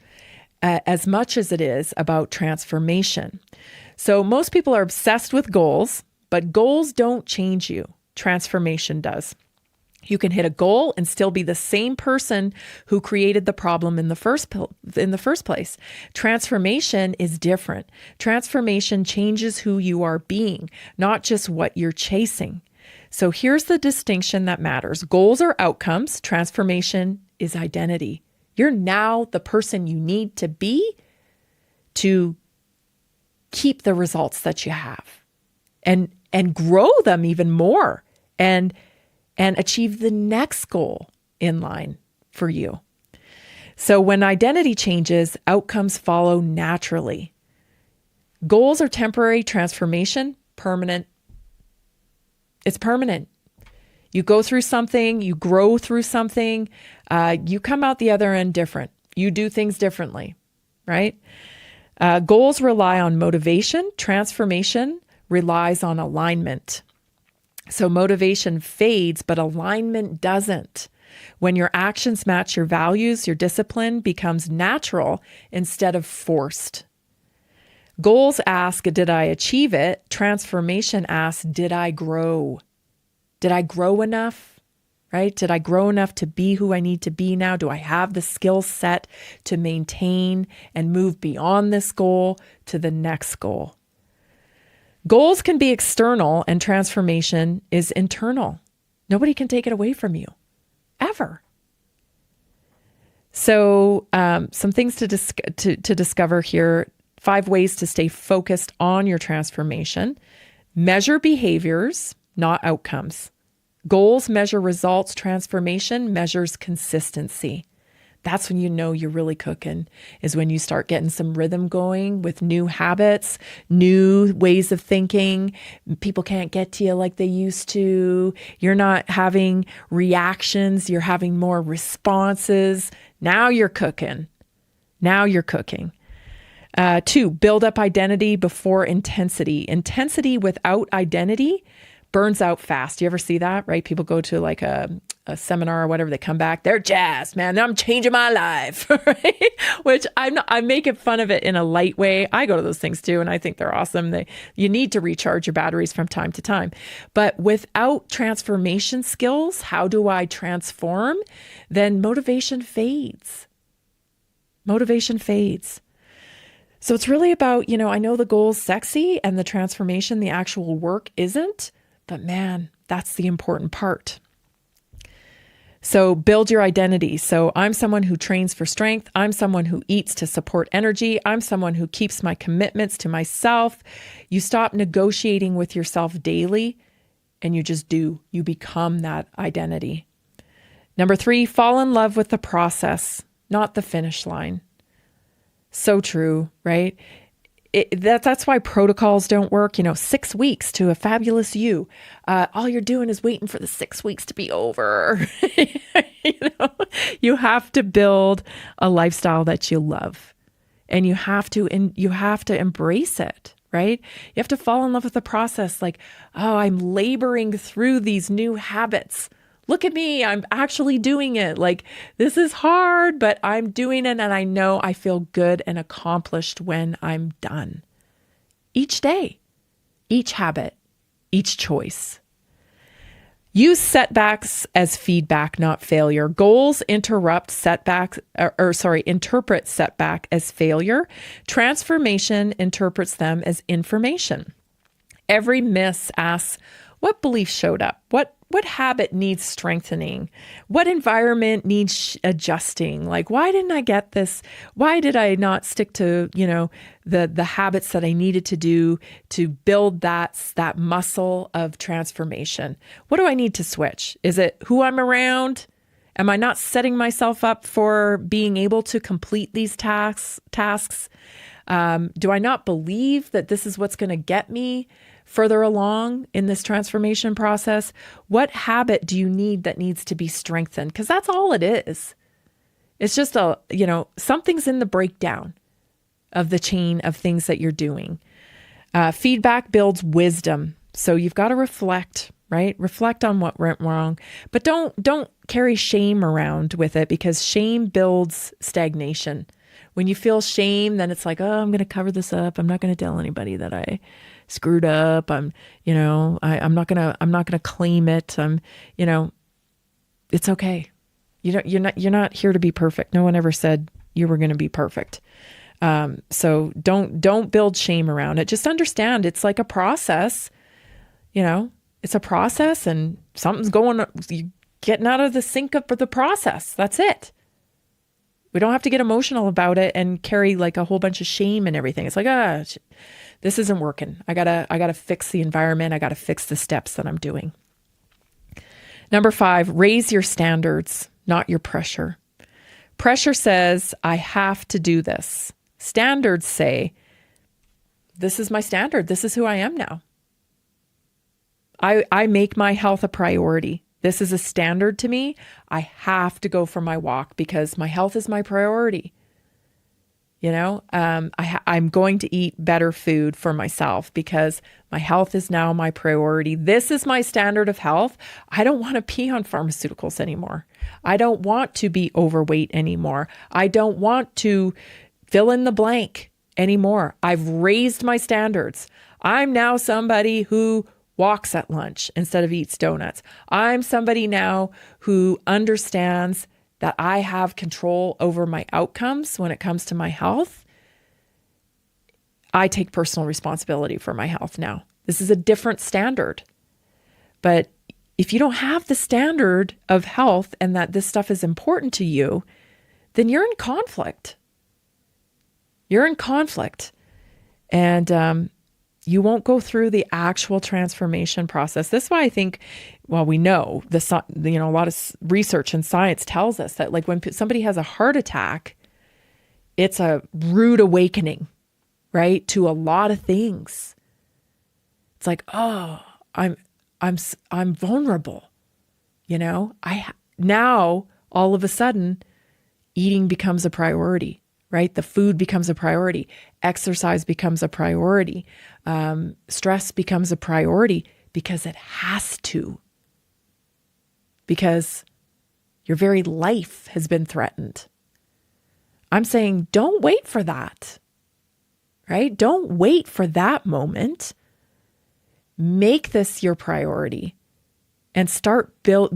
as much as it is about transformation. So most people are obsessed with goals, but goals don't change you. Transformation does. You can hit a goal and still be the same person who created the problem in the first place. Transformation is different. Transformation changes who you are being, not just what you're chasing. So here's the distinction that matters. Goals are outcomes. Transformation is identity. You're now the person you need to be to keep the results that you have and grow them even more and achieve the next goal in line for you. So when identity changes, outcomes follow naturally. Goals are temporary, transformation, permanent. It's permanent. You go through something, you grow through something, you come out the other end different. You do things differently, right? Goals rely on motivation. Transformation relies on alignment. So motivation fades, but alignment doesn't. When your actions match your values, your discipline becomes natural instead of forced. Goals ask, did I achieve it? Transformation asks, did I grow? Did I grow enough? Right? Did I grow enough to be who I need to be now? Do I have the skill set to maintain and move beyond this goal to the next goal? Goals can be external and transformation is internal. Nobody can take it away from you, ever. So some things to discover here. 5 ways to stay focused on your transformation. Measure behaviors, not outcomes. Goals measure results. Transformation measures consistency. That's when you know you're really cooking, is when you start getting some rhythm going with new habits, new ways of thinking. People can't get to you like they used to. You're not having reactions. You're having more responses. Now you're cooking. Now you're cooking. 2, build up identity before intensity. Intensity without identity burns out fast. You ever see that, right? People go to like a seminar or whatever, they come back, they're jazzed, man. I'm changing my life, right? Which I'm making fun of it in a light way. I go to those things too, and I think they're awesome. You need to recharge your batteries from time to time. But without transformation skills, how do I transform? Then motivation fades. Motivation fades. So it's really about, I know the goal's sexy and the transformation, the actual work isn't, but man, that's the important part. So build your identity. So I'm someone who trains for strength. I'm someone who eats to support energy. I'm someone who keeps my commitments to myself. You stop negotiating with yourself daily and you just do. You become that identity. Number 3, fall in love with the process, not the finish line. So true, right? That's why protocols don't work. 6 weeks to a fabulous you. All you're doing is waiting for the 6 weeks to be over. You have to build a lifestyle that you love, and you have to embrace it, right? You have to fall in love with the process. Like, oh, I'm laboring through these new habits. Look at me, I'm actually doing it. Like, this is hard, but I'm doing it, and I know I feel good and accomplished when I'm done. Each day, each habit, each choice. Use setbacks as feedback, not failure. Goals interpret setback as failure. Transformation interprets them as information. Every miss asks, what belief showed up? What habit needs strengthening? What environment needs adjusting? Like, why didn't I get this? Why did I not stick to, the habits that I needed to do to build that muscle of transformation? What do I need to switch? Is it who I'm around? Am I not setting myself up for being able to complete these tasks? Do I not believe that this is what's going to get me further along in this transformation process? What habit do you need that needs to be strengthened? Because that's all it is. It's just something's in the breakdown of the chain of things that you're doing. Feedback builds wisdom. So you've got to reflect, right? Reflect on what went wrong, but don't carry shame around with it, because shame builds stagnation. When you feel shame, then it's like, oh, I'm going to cover this up. I'm not going to tell anybody that I screwed up. I'm not going to claim it. It's okay. You're not here to be perfect. No one ever said you were going to be perfect. So don't build shame around it. Just understand it's like a process. It's a process, and something's you're getting out of the sync of the process. That's it. We don't have to get emotional about it and carry like a whole bunch of shame and everything. It's like, this isn't working. I gotta fix the environment. I gotta fix the steps that I'm doing. Number 5, raise your standards, not your pressure. Pressure says, I have to do this. Standards say, this is my standard. This is who I am now. I make my health a priority. This is a standard to me. I have to go for my walk because my health is my priority. I'm going to eat better food for myself because my health is now my priority. This is my standard of health. I don't want to be on pharmaceuticals anymore. I don't want to be overweight anymore. I don't want to fill in the blank anymore. I've raised my standards. I'm now somebody who walks at lunch instead of eats donuts. I'm somebody now who understands that I have control over my outcomes when it comes to my health. I take personal responsibility for my health now. This is a different standard. But if you don't have the standard of health and that this stuff is important to you, then you're in conflict. You're in conflict. And you won't go through the actual transformation process. This is why I think, we know a lot of research and science tells us that like when somebody has a heart attack, it's a rude awakening, right? To a lot of things. It's like, oh, I'm vulnerable. Now all of a sudden eating becomes a priority. Right? The food becomes a priority. Exercise becomes a priority. Stress becomes a priority because it has to. Because your very life has been threatened. I'm saying don't wait for that. Right? Don't wait for that moment. Make this your priority and start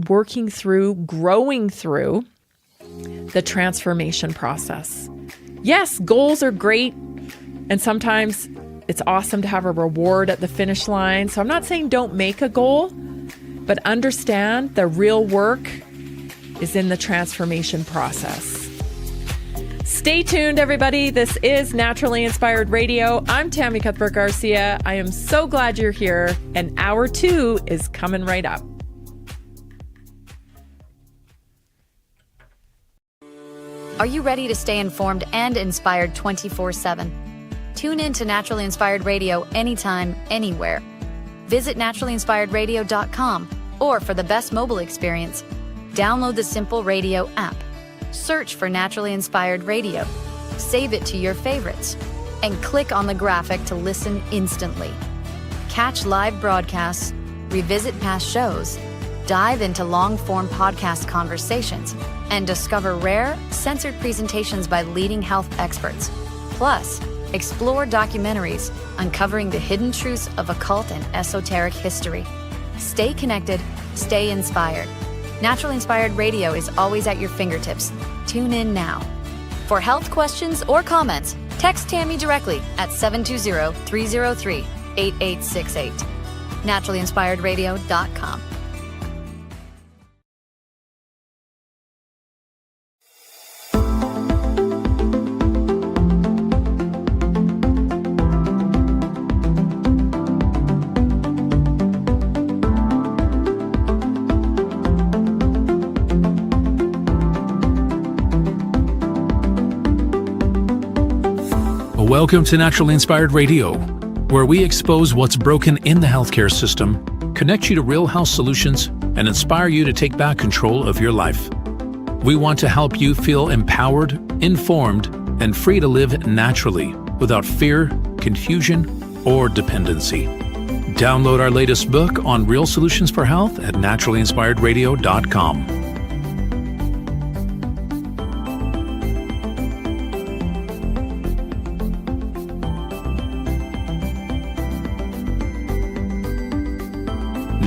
working through, growing through the transformation process. Yes, goals are great. And sometimes it's awesome to have a reward at the finish line. So I'm not saying don't make a goal, but understand the real work is in the transformation process. Stay tuned, everybody. This is Naturally Inspired Radio. I'm Tammy Cuthbert-Garcia. I am so glad you're here. And hour 2 is coming right up.
Are you ready to stay informed and inspired 24/7? Tune in to Naturally Inspired Radio anytime, anywhere. Visit naturallyinspiredradio.com, or for the best mobile experience, download the Simple Radio app. Search for Naturally Inspired Radio, save it to your favorites, and click on the graphic to listen instantly. Catch live broadcasts, revisit past shows, dive into long-form podcast conversations, and discover rare, censored presentations by leading health experts. Plus, explore documentaries uncovering the hidden truths of occult and esoteric history. Stay connected, stay inspired. Naturally Inspired Radio is always at your fingertips. Tune in now. For health questions or comments, text Tammy directly at 720-303-8868. naturallyinspiredradio.com.
Welcome to Naturally Inspired Radio. where we expose what's broken in the healthcare system, connect you to real health solutions, and inspire you to take back control of your life. We want to help you feel empowered, informed, and free to live naturally without fear, confusion, or dependency. Download our latest book on real solutions for health at naturallyinspiredradio.com.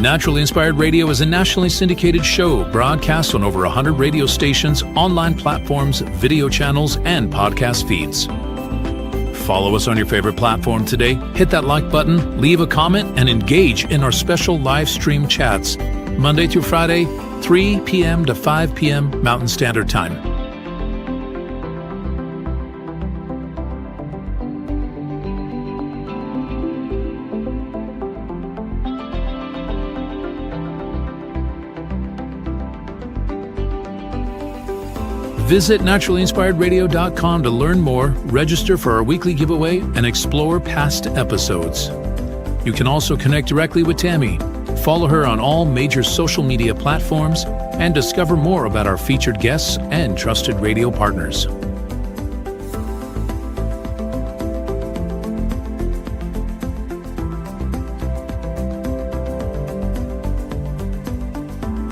Naturally Inspired Radio is a nationally syndicated show broadcast on over 100 radio stations, online platforms, video channels, and podcast feeds. Follow us on your favorite platform today, hit that like button, leave a comment, and engage in our special live stream chats, Monday through Friday, 3 p.m. to 5 p.m. Mountain Standard Time. Visit naturallyinspiredradio.com to learn more, register for our weekly giveaway, and explore past episodes. You can also connect directly with Tammy, follow her on all major social media platforms, and discover more about our featured guests and trusted radio partners.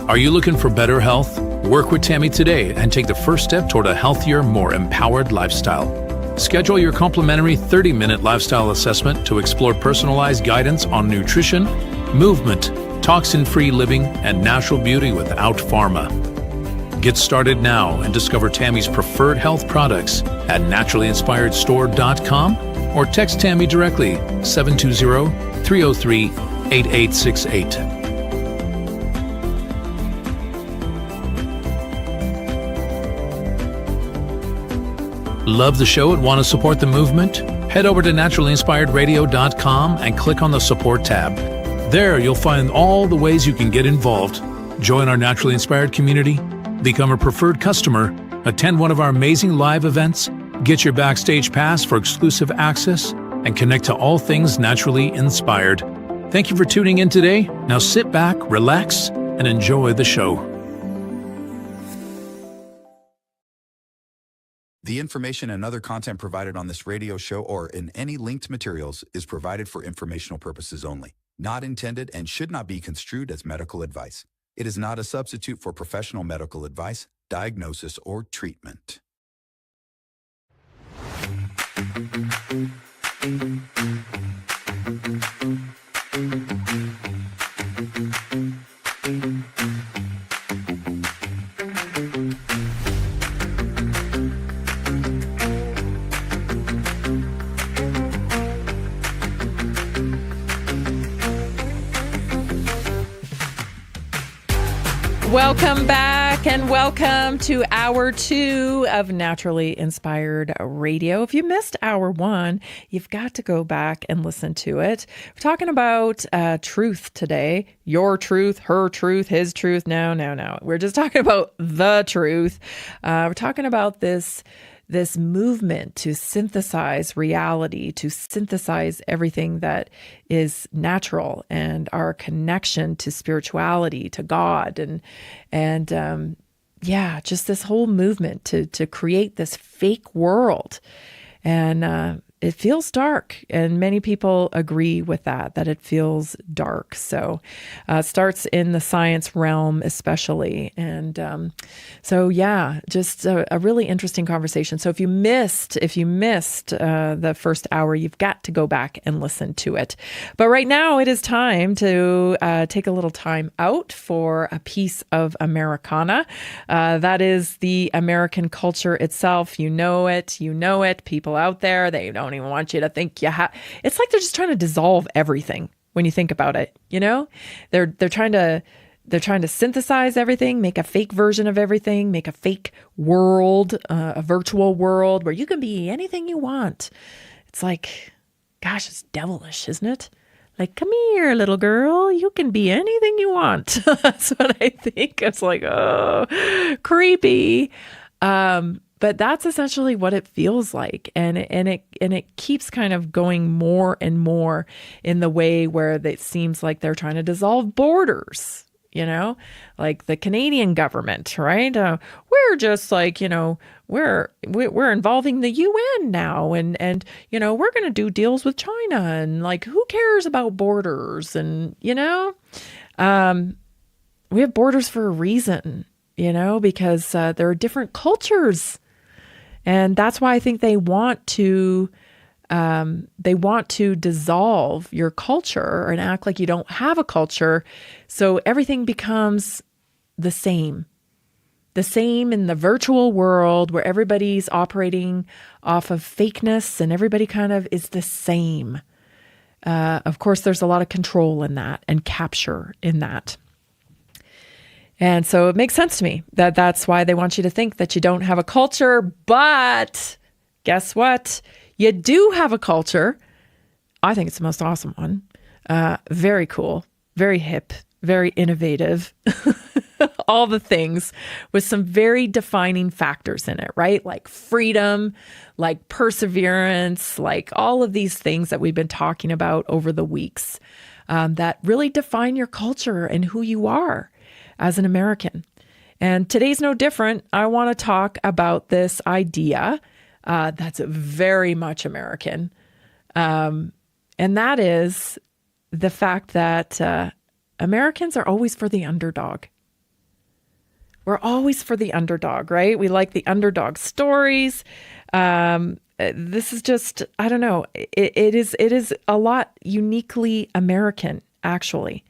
Are you looking for better health? Work with Tammy today and take the first step toward a healthier, more empowered lifestyle. Schedule your complimentary 30-minute lifestyle assessment to explore personalized guidance on nutrition, movement, toxin-free living, and natural beauty without pharma. Get started now and discover Tammy's preferred health products at naturallyinspiredstore.com or text Tammy directly 720-303-8868. Love the show and want to support the movement? Head over to naturallyinspiredradio.com and click on the support tab. There you'll find all the ways you can get involved. Join our Naturally Inspired community, become a preferred customer, attend one of our amazing live events, get your backstage pass for exclusive access, and connect to all things naturally inspired. Thank you for tuning in today. Now sit back, relax, and enjoy the show.
The information and other content provided on this radio show or in any linked materials is provided for informational purposes only, not intended and should not be construed as medical advice. It is not a substitute for professional medical advice, diagnosis, or treatment.
Welcome back and welcome to Hour 2 of Naturally Inspired Radio. If you missed Hour 1, you've got to go back and listen to it. We're talking about truth today. Your truth, her truth, his truth. No. We're just talking about the truth. We're talking about this movement to synthesize reality, to synthesize everything that is natural and our connection to spirituality, to God, and just this whole movement to create this fake world. And it feels dark, and many people agree with that it feels dark. So it starts in the science realm especially. And just a really interesting conversation. So if you missed the first hour, you've got to go back and listen to it. But right now it is time to take a little time out for a piece of Americana. That is the American culture itself. You know it. People out there, they don't even want you to think you have. It's like they're just trying to dissolve everything when you think about it. You know, they're trying to synthesize everything, make a fake version of everything, make a fake world, a virtual world where you can be anything you want. It's like, gosh, it's devilish, isn't it? Like, come here, little girl, you can be anything you want. That's what I think. It's like, oh, creepy. But that's essentially what it feels like. And it keeps kind of going more and more in the way where it seems like they're trying to dissolve borders, like the Canadian government, right? We're just like, we're involving the UN now and we're going to do deals with China and like, who cares about borders? And, we have borders for a reason, because there are different cultures. And that's why I think they want to dissolve your culture and act like you don't have a culture. So everything becomes the same in the virtual world where everybody's operating off of fakeness and everybody kind of is the same. Of course, there's a lot of control in that and capture in that. And so it makes sense to me that that's why they want you to think that you don't have a culture. But guess what? You do have a culture. I think it's the most awesome one. Very cool, very hip, very innovative. All the things with some very defining factors in it, right? Like freedom, like perseverance, like all of these things that we've been talking about over the weeks that really define your culture and who you are as an American. And today's no different. I want to talk about this idea that's very much American. And that is the fact that Americans are always for the underdog. We're always for the underdog, right? We like the underdog stories. This is just, I don't know. It is a lot uniquely American, actually.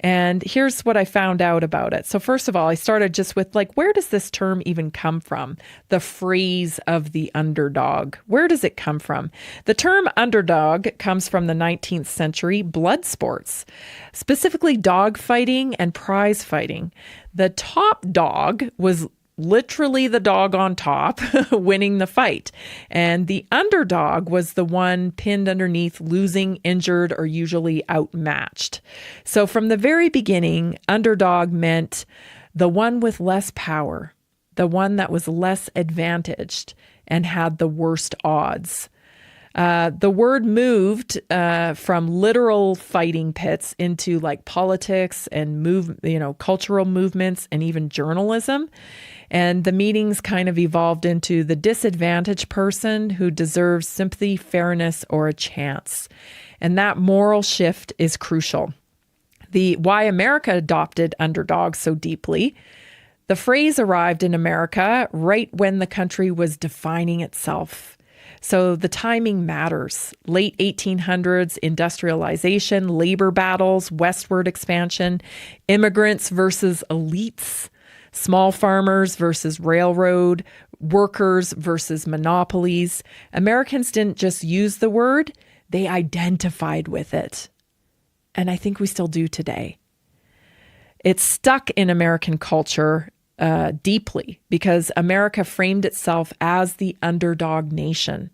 And here's what I found out about it. So first of all, I started just with like, where does this term even come from? The phrase of the underdog. Where does it come from? The term underdog comes from the 19th century blood sports, specifically dog fighting and prize fighting. The top dog was literally the dog on top winning the fight. And the underdog was the one pinned underneath, losing, injured, or usually outmatched. So from the very beginning, underdog meant the one with less power, the one that was less advantaged and had the worst odds. The word moved from literal fighting pits into like politics and cultural movements and even journalism. And the meanings kind of evolved into the disadvantaged person who deserves sympathy, fairness, or a chance. And that moral shift is crucial. Why America adopted underdogs so deeply. The phrase arrived in America right when the country was defining itself. So the timing matters. Late 1800s, industrialization, labor battles, westward expansion, immigrants versus elites, small farmers versus railroad, workers versus monopolies. Americans didn't just use the word, they identified with it. And I think we still do today. It's stuck in American culture deeply because America framed itself as the underdog nation.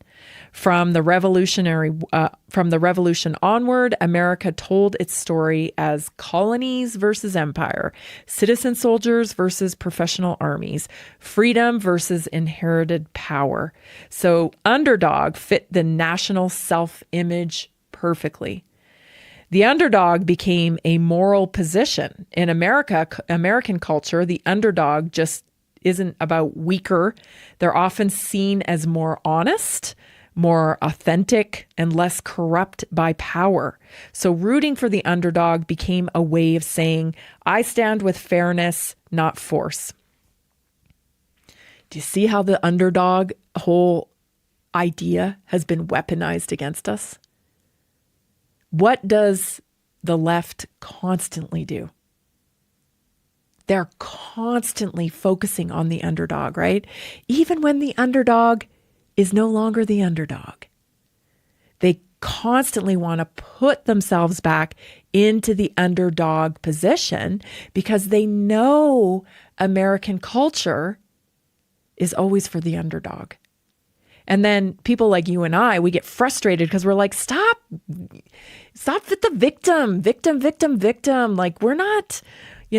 From the Revolution onward, America told its story as colonies versus empire, citizen soldiers versus professional armies, freedom versus inherited power. So underdog fit the national self-image perfectly. The underdog became a moral position. In American culture, the underdog just isn't about weaker. They're often seen as more honest, more authentic, and less corrupt by power. So rooting for the underdog became a way of saying, I stand with fairness, not force. Do you see how the underdog whole idea has been weaponized against us? What does the left constantly do? They're constantly focusing on the underdog, right? Even when the underdog is no longer the underdog. They constantly want to put themselves back into the underdog position because they know American culture is always for the underdog. And then people like you and I, we get frustrated because we're like, stop with the victim. Like we're not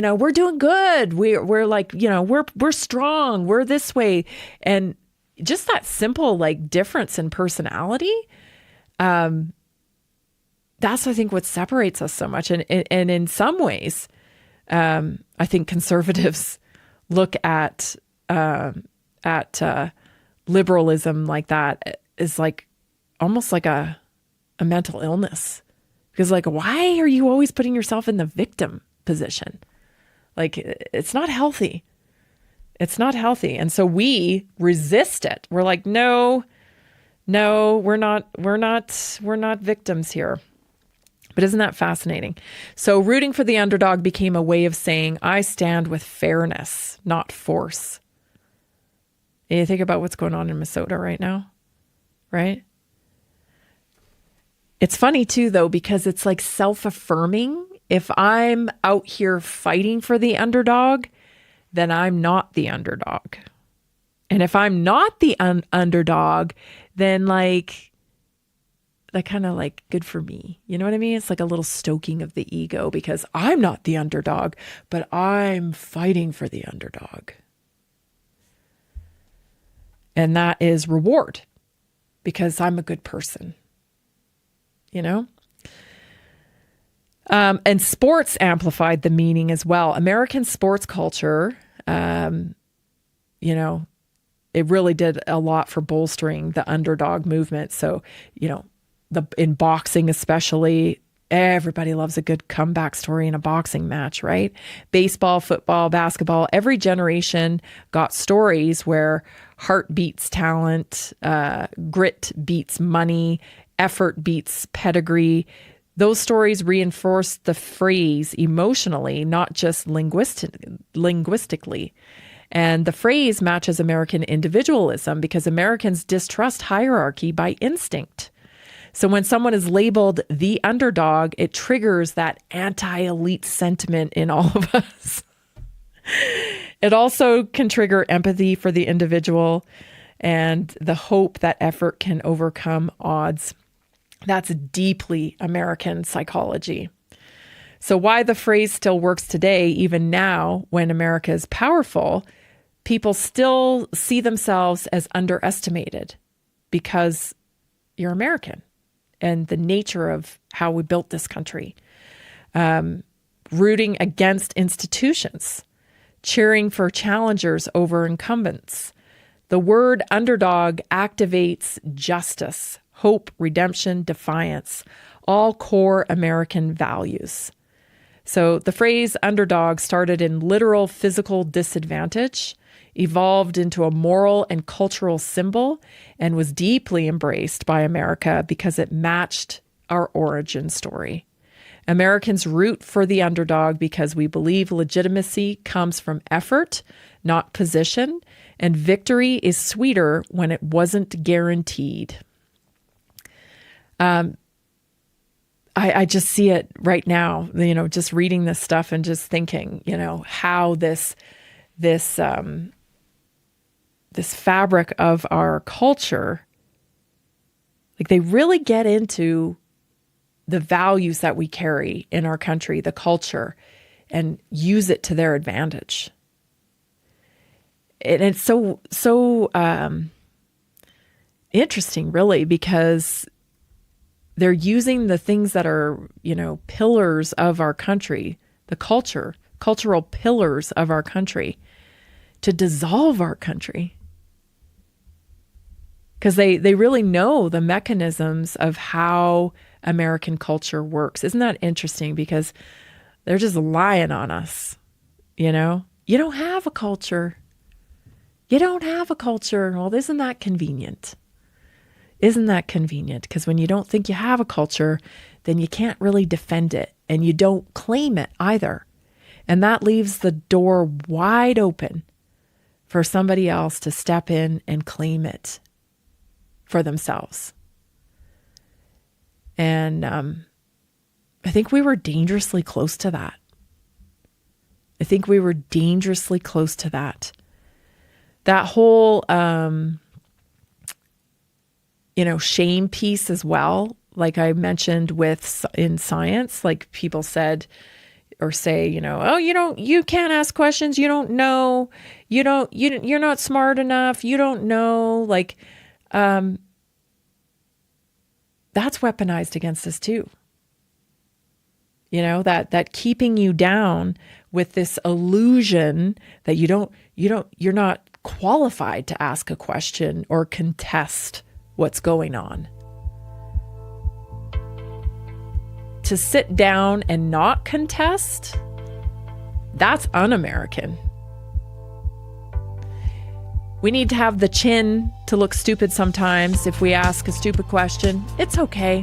we're doing good. We're like, we're strong. We're this way. And just that simple like difference in personality, that's, I think, what separates us so much. And in some ways, I think conservatives look at liberalism like that is like almost like a mental illness, because like, why are you always putting yourself in the victim position? Like, it's not healthy. It's not healthy. And so we resist it. We're like, no, we're not victims here. But isn't that fascinating? So rooting for the underdog became a way of saying, I stand with fairness, not force. And you think about what's going on in Minnesota right now, right? It's funny too, though, because it's like self-affirming. If I'm out here fighting for the underdog, then I'm not the underdog. And if I'm not the underdog, then like, that kind of like good for me. You know what I mean? It's like a little stoking of the ego because I'm not the underdog, but I'm fighting for the underdog. And that is reward because I'm a good person, And sports amplified the meaning as well. American sports culture, it really did a lot for bolstering the underdog movement. So, in boxing especially, everybody loves a good comeback story in a boxing match, right? Baseball, football, basketball, every generation got stories where heart beats talent, grit beats money, effort beats pedigree. Those stories reinforce the phrase emotionally, not just linguistically. And the phrase matches American individualism because Americans distrust hierarchy by instinct. So when someone is labeled the underdog, it triggers that anti-elite sentiment in all of us. It also can trigger empathy for the individual and the hope that effort can overcome odds. That's deeply American psychology. So why the phrase still works today, even now when America is powerful, people still see themselves as underestimated because you're American and the nature of how we built this country. Rooting against institutions, cheering for challengers over incumbents. The word underdog activates justice, hope, redemption, defiance, all core American values. So the phrase underdog started in literal physical disadvantage, evolved into a moral and cultural symbol, and was deeply embraced by America because it matched our origin story. Americans root for the underdog because we believe legitimacy comes from effort, not position, and victory is sweeter when it wasn't guaranteed. I just see it right now, just reading this stuff and just thinking, how this fabric of our culture, like they really get into the values that we carry in our country, the culture, and use it to their advantage. And it's so interesting, really, because they're using the things that are, pillars of our country, the cultural pillars of our country, to dissolve our country. Because they really know the mechanisms of how American culture works. Isn't that interesting? Because they're just lying on us, You don't have a culture. You don't have a culture. Well, isn't that convenient? Isn't that convenient? Because when you don't think you have a culture, then you can't really defend it and you don't claim it either. And that leaves the door wide open for somebody else to step in and claim it for themselves. And I think we were dangerously close to that. That whole, shame piece as well. Like I mentioned in science, like people said, say, oh, you can't ask questions. You don't know. You're not smart enough. You don't know. Like, that's weaponized against us too. That keeping you down with this illusion that you're not qualified to ask a question or contest what's going on. To sit down and not contest, that's un-American. We need to have the chin to look stupid sometimes if we ask a stupid question. It's okay.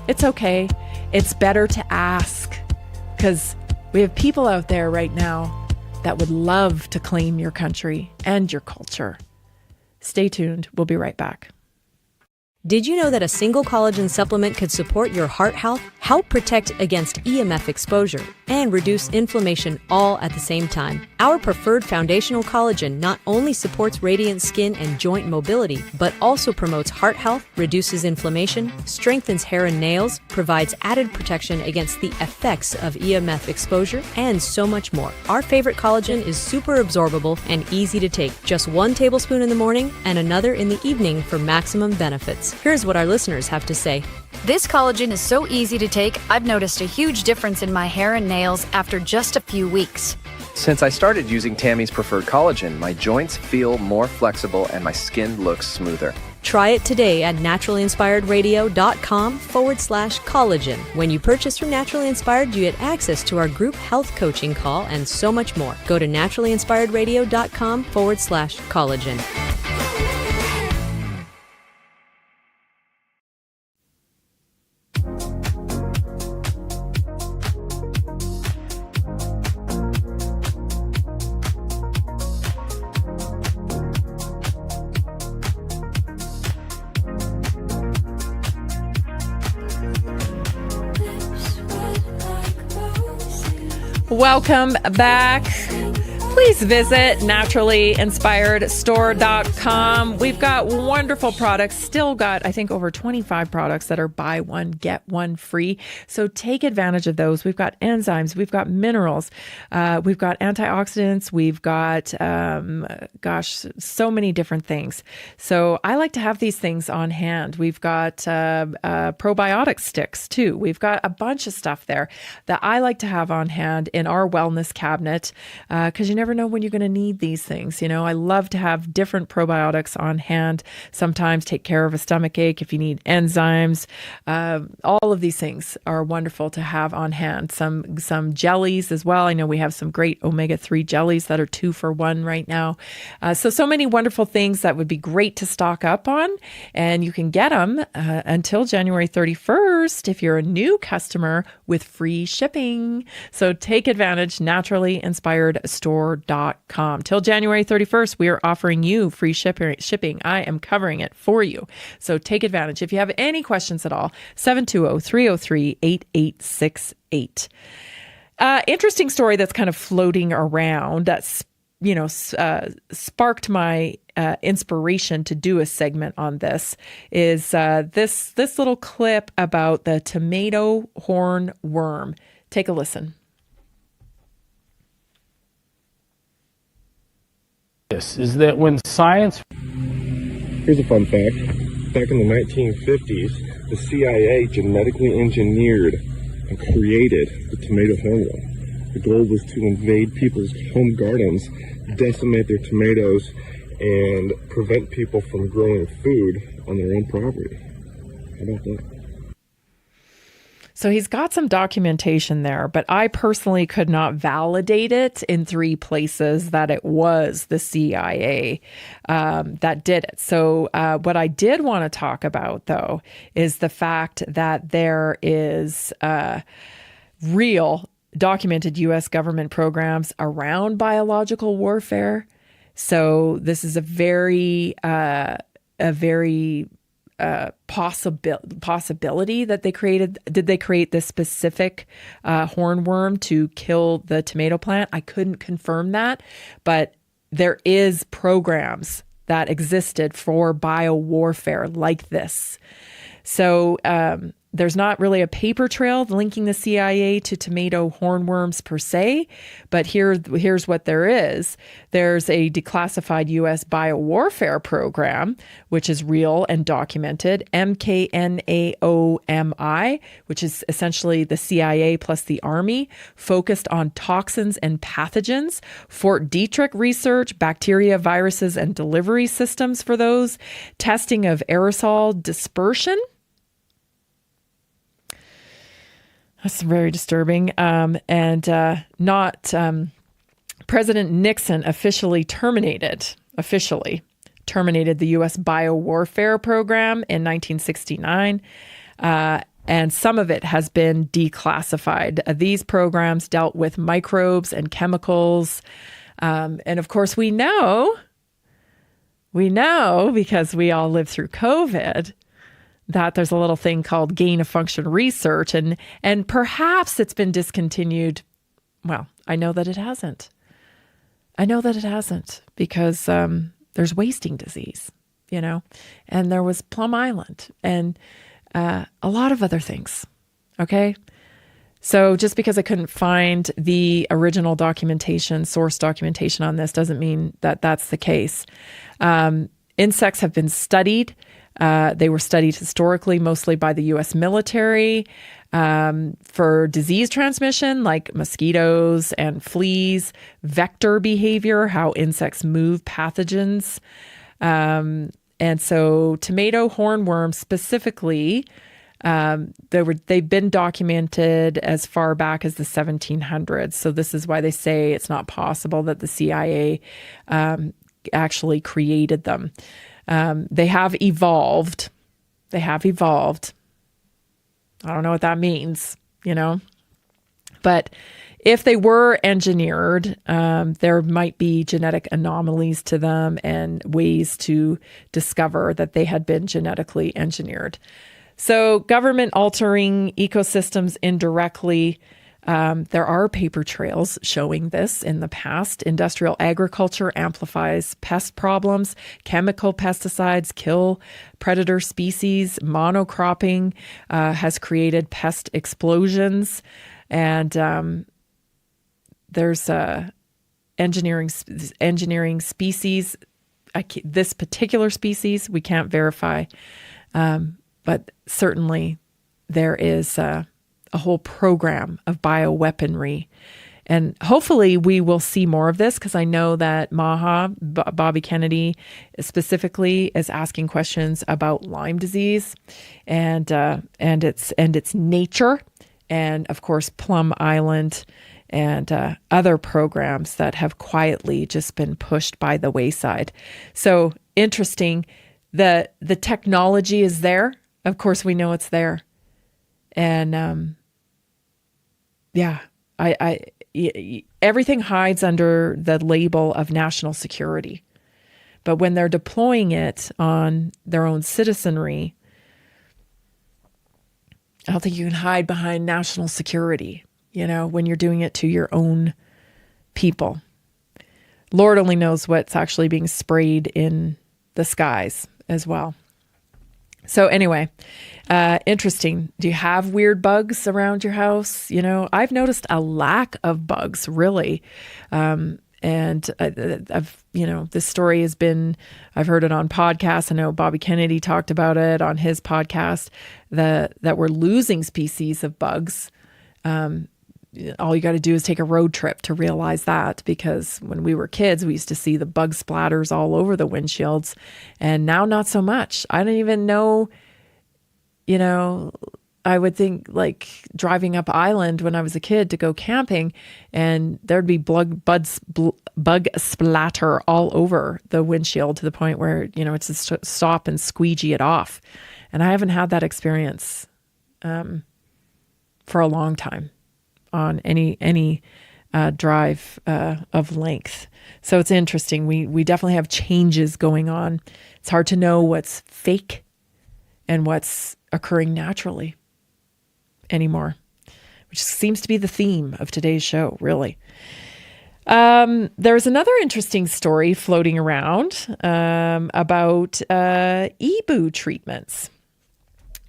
It's okay. It's better to ask, because we have people out there right now that would love to claim your country and your culture. Stay tuned. We'll be right back.
Did you know that a single collagen supplement could support your heart health, help protect against EMF exposure, and reduce inflammation all at the same time? Our preferred foundational collagen not only supports radiant skin and joint mobility, but also promotes heart health, reduces inflammation, strengthens hair and nails, provides added protection against the effects of EMF exposure, and so much more. Our favorite collagen is super absorbable and easy to take. Just 1 tablespoon in the morning and another in the evening for maximum benefits. Here's what our listeners have to say.
This collagen is so easy to take, I've noticed a huge difference in my hair and nails after just a few weeks.
Since I started using Tammy's preferred collagen, my joints feel more flexible and my skin looks smoother.
Try it today at naturalinspiredradio.com/collagen. When you purchase from Naturally Inspired, you get access to our group health coaching call and so much more. Go to naturalinspiredradio.com/collagen.
Welcome back. Please visit naturallyinspiredstore.com. We've got wonderful products. Still got, I think, over 25 products that are buy one, get one free. So take advantage of those. We've got enzymes. We've got minerals. We've got antioxidants. We've got, so many different things. So I like to have these things on hand. We've got probiotic sticks too. We've got a bunch of stuff there that I like to have on hand in our wellness cabinet, because you never know when you're going to need these things. I love to have different probiotics on hand. Sometimes take care of a stomach ache if you need enzymes. All of these things are wonderful to have on hand. Some jellies as well. I know we have some great omega-3 jellies that are 2 for 1 right now. So many wonderful things that would be great to stock up on. And you can get them until January 31st if you're a new customer with free shipping. So take advantage, naturallyinspiredstore.com. Till January 31st, we are offering you free shipping. I am covering it for you. So take advantage. If you have any questions at all, 720-303-8868. Interesting story that's kind of floating around that's, sparked my inspiration to do a segment on this is this little clip about the tomato hornworm. Take a listen.
Is that when science...
Here's a fun fact. Back in the 1950s, the CIA genetically engineered and created the tomato hornworm. The goal was to invade people's home gardens, decimate their tomatoes, and prevent people from growing food on their own property. How about that?
So he's got some documentation there, but I personally could not validate it in 3 places that it was the CIA that did it. So what I did want to talk about, though, is the fact that there is real documented U.S. government programs around biological warfare. So this is a very possibility that they created. Did they create this specific hornworm to kill the tomato plant? I couldn't confirm that, but there is programs that existed for biowarfare like this. So There's not really a paper trail linking the CIA to tomato hornworms per se, but here's what there is. There's a declassified U.S. biowarfare program, which is real and documented, MKNAOMI, which is essentially the CIA plus the Army, focused on toxins and pathogens, Fort Detrick research, bacteria, viruses, and delivery systems for those, testing of aerosol dispersion. That's very disturbing. President Nixon officially terminated the U.S. biowarfare program in 1969. And some of it has been declassified. These programs dealt with microbes and chemicals. And of course, we know because we all lived through COVID, that there's a little thing called gain of function research, and perhaps it's been discontinued. Well, I know that it hasn't because there's wasting disease, and there was Plum Island and a lot of other things. Okay. So just because I couldn't find the original source documentation on this doesn't mean that that's the case. Insects have been studied. They were studied historically, mostly by the U.S. military, for disease transmission, like mosquitoes and fleas, vector behavior, how insects move pathogens. And so tomato hornworms specifically, they've been documented as far back as the 1700s. So this is why they say it's not possible that the CIA actually created them. They have evolved. I don't know what that means, but if they were engineered, there might be genetic anomalies to them and ways to discover that they had been genetically engineered. So government altering ecosystems indirectly. There are paper trails showing this in the past. Industrial agriculture amplifies pest problems. Chemical pesticides kill predator species. Monocropping has created pest explosions. And there's engineering species. This particular species we can't verify, but certainly there is a whole program of bioweaponry. And hopefully we will see more of this, because I know that Bobby Kennedy specifically is asking questions about Lyme disease and its nature, and of course Plum Island and other programs that have quietly just been pushed by the wayside. So interesting. The technology is there. Of course we know it's there. And everything hides under the label of national security. But when they're deploying it on their own citizenry, I don't think you can hide behind national security, when you're doing it to your own people. Lord only knows what's actually being sprayed in the skies as well. So anyway, interesting. Do you have weird bugs around your house? I've noticed a lack of bugs, really. And this story has been, I've heard it on podcasts. I know Bobby Kennedy talked about it on his podcast, that we're losing species of bugs. All you got to do is take a road trip to realize that, because when we were kids, we used to see the bug splatters all over the windshields, and now not so much. I don't even know, I would think like driving up Island when I was a kid to go camping, and there'd be bug splatter all over the windshield to the point where, it's just stop and squeegee it off. And I haven't had that experience for a long time on any drive of length. So it's interesting. We definitely have changes going on. It's hard to know what's fake and what's occurring naturally anymore, which seems to be the theme of today's show, really. There's another interesting story floating around about EBOO treatments.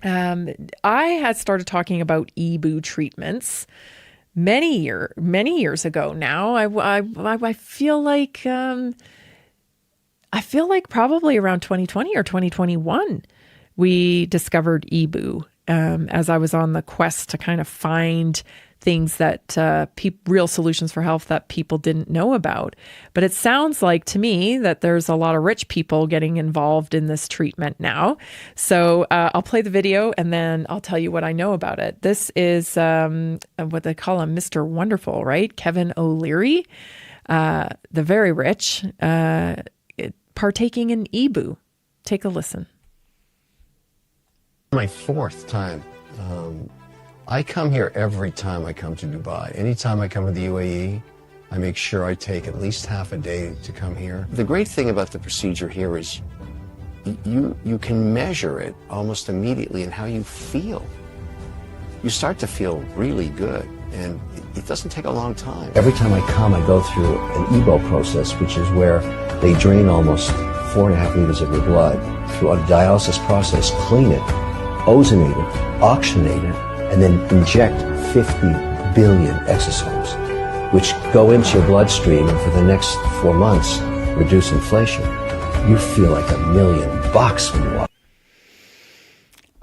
I had started talking about EBOO treatments many years ago now. I feel like probably around 2020 or 2021 we discovered EBOO as I was on the quest to kind of find things that real solutions for health that people didn't know about. But it sounds like to me that there's a lot of rich people getting involved in this treatment now. So I'll play the video and then I'll tell you what I know about it. This is what they call him, Mr. Wonderful, right? Kevin O'Leary, the very rich, partaking in EBOO. Take a listen.
My fourth time. I come here every time I come to Dubai. Anytime I come to the UAE, I make sure I take at least half a day to come here. The great thing about the procedure here is you can measure it almost immediately in how you feel. You start to feel really good, and it doesn't take a long time. Every time I come, I go through an EBOO process, which is where they drain almost 4.5 liters of your blood through a dialysis process, clean it, ozonate it, oxygenate it, and then inject 50 billion exosomes, which go into your bloodstream and for the next 4 months reduce inflation. You feel like $1 million when you walk.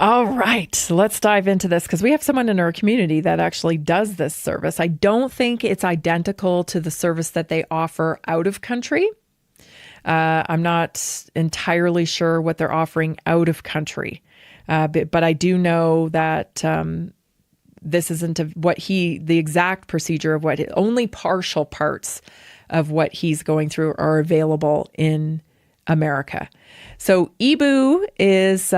All right, let's dive into this because we have someone in our community that actually does this service. I don't think it's identical to the service that they offer out of country. I'm not entirely sure what they're offering out of country. But I do know that this isn't the exact procedure of only partial parts of what he's going through are available in America. So EBOO is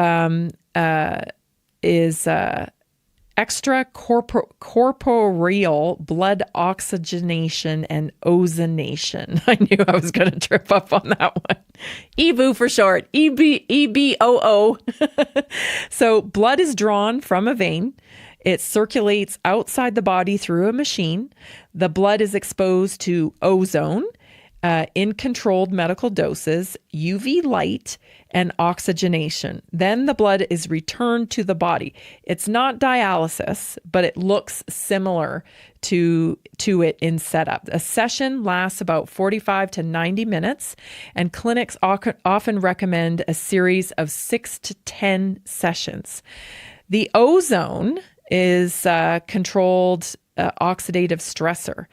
extracorporeal blood oxygenation and ozonation. I knew I was going to trip up on that one. EBOO for short, EBOO. So blood is drawn from a vein. It circulates outside the body through a machine. The blood is exposed to ozone in controlled medical doses, UV light, and oxygenation. Then the blood is returned to the body. It's not dialysis, but it looks similar to it in setup. A session lasts about 45 to 90 minutes, and clinics often recommend a series of 6 to 10 sessions. The ozone is controlled oxidative stressor.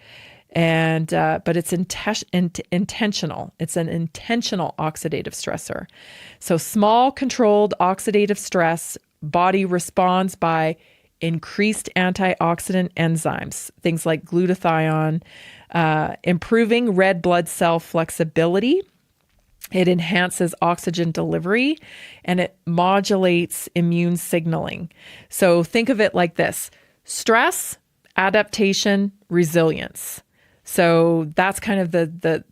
But it's intentional. It's an intentional oxidative stressor. So small controlled oxidative stress, body responds by increased antioxidant enzymes, things like glutathione, improving red blood cell flexibility. It enhances oxygen delivery and it modulates immune signaling. So think of it like this: stress, adaptation, resilience. So that's kind of the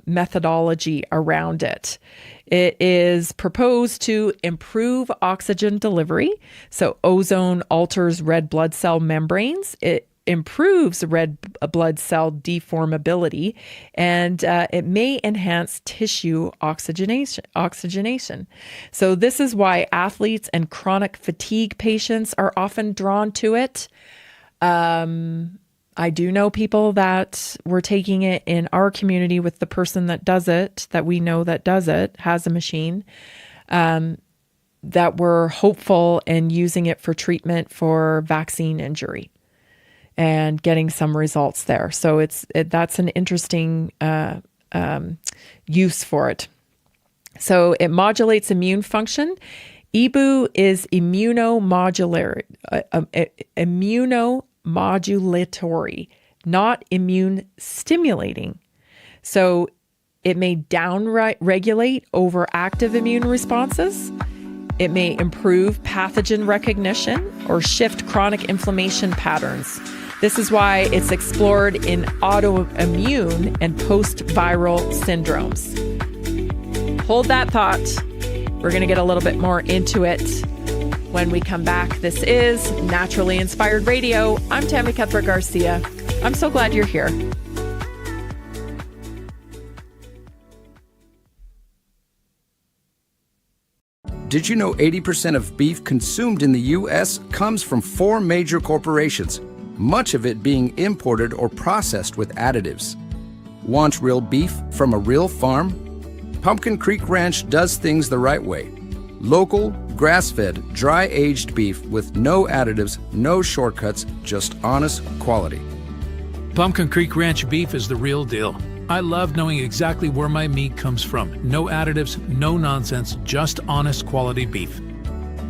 methodology around it. It is proposed to improve oxygen delivery. So ozone alters red blood cell membranes. It improves red blood cell deformability, and it may enhance tissue oxygenation. So this is why athletes and chronic fatigue patients are often drawn to it. I do know people that were taking it in our community with the person that does it, that we know that does it, has a machine, that were hopeful in using it for treatment for vaccine injury and getting some results there. So that's an interesting use for it. So it modulates immune function. EBOO is immunomodulatory, not immune stimulating. So it may down-regulate overactive immune responses. It may improve pathogen recognition or shift chronic inflammation patterns. This is why it's explored in autoimmune and post-viral syndromes. Hold that thought. We're going to get a little bit more into it when we come back. This is Naturally Inspired Radio. I'm Tammy Cuthbert-Garcia. I'm so glad you're here.
Did you know 80% of beef consumed in the U.S. comes from 4 major corporations, much of it being imported or processed with additives? Want real beef from a real farm? Pumpkin Creek Ranch does things the right way. Local, grass-fed, dry-aged beef with no additives, no shortcuts, just honest quality.
Pumpkin Creek Ranch beef is the real deal. I love knowing exactly where my meat comes from. No additives, no nonsense, just honest quality beef.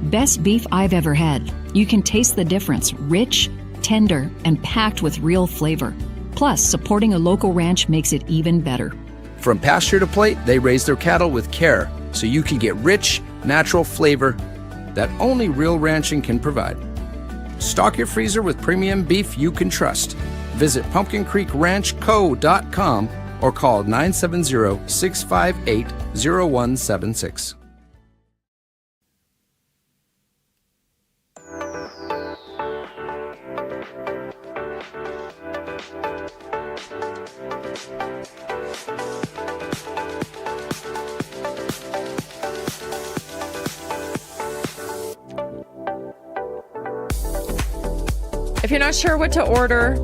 Best beef I've ever had. You can taste the difference. Rich, tender, and packed with real flavor. Plus, supporting a local ranch makes it even better.
From pasture to plate, they raise their cattle with care, so you can get rich, natural flavor that only real ranching can provide. Stock your freezer with premium beef you can trust. Visit pumpkincreekranchco.com or call 970-658-0176.
If you're not sure what to order,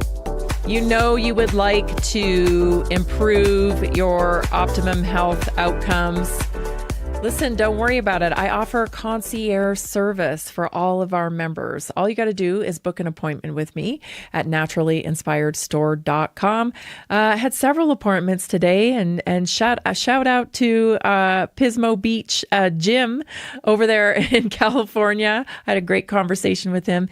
you know you would like to improve your optimum health outcomes. Listen, don't worry about it. I offer concierge service for all of our members. All you got to do is book an appointment with me at naturallyinspiredstore.com. Had several appointments today, and shout out to Pismo Beach Jim over there in California. I had a great conversation with him.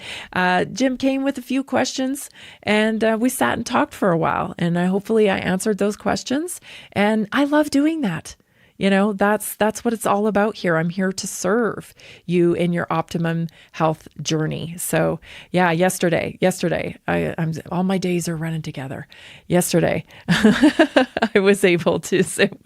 Jim came with a few questions, and we sat and talked for a while, and hopefully I answered those questions, and I love doing that. You know, that's what it's all about here. I'm here to serve you in your optimum health journey. So yeah, yesterday, I'm all my days are running together. Yesterday, I was able to sit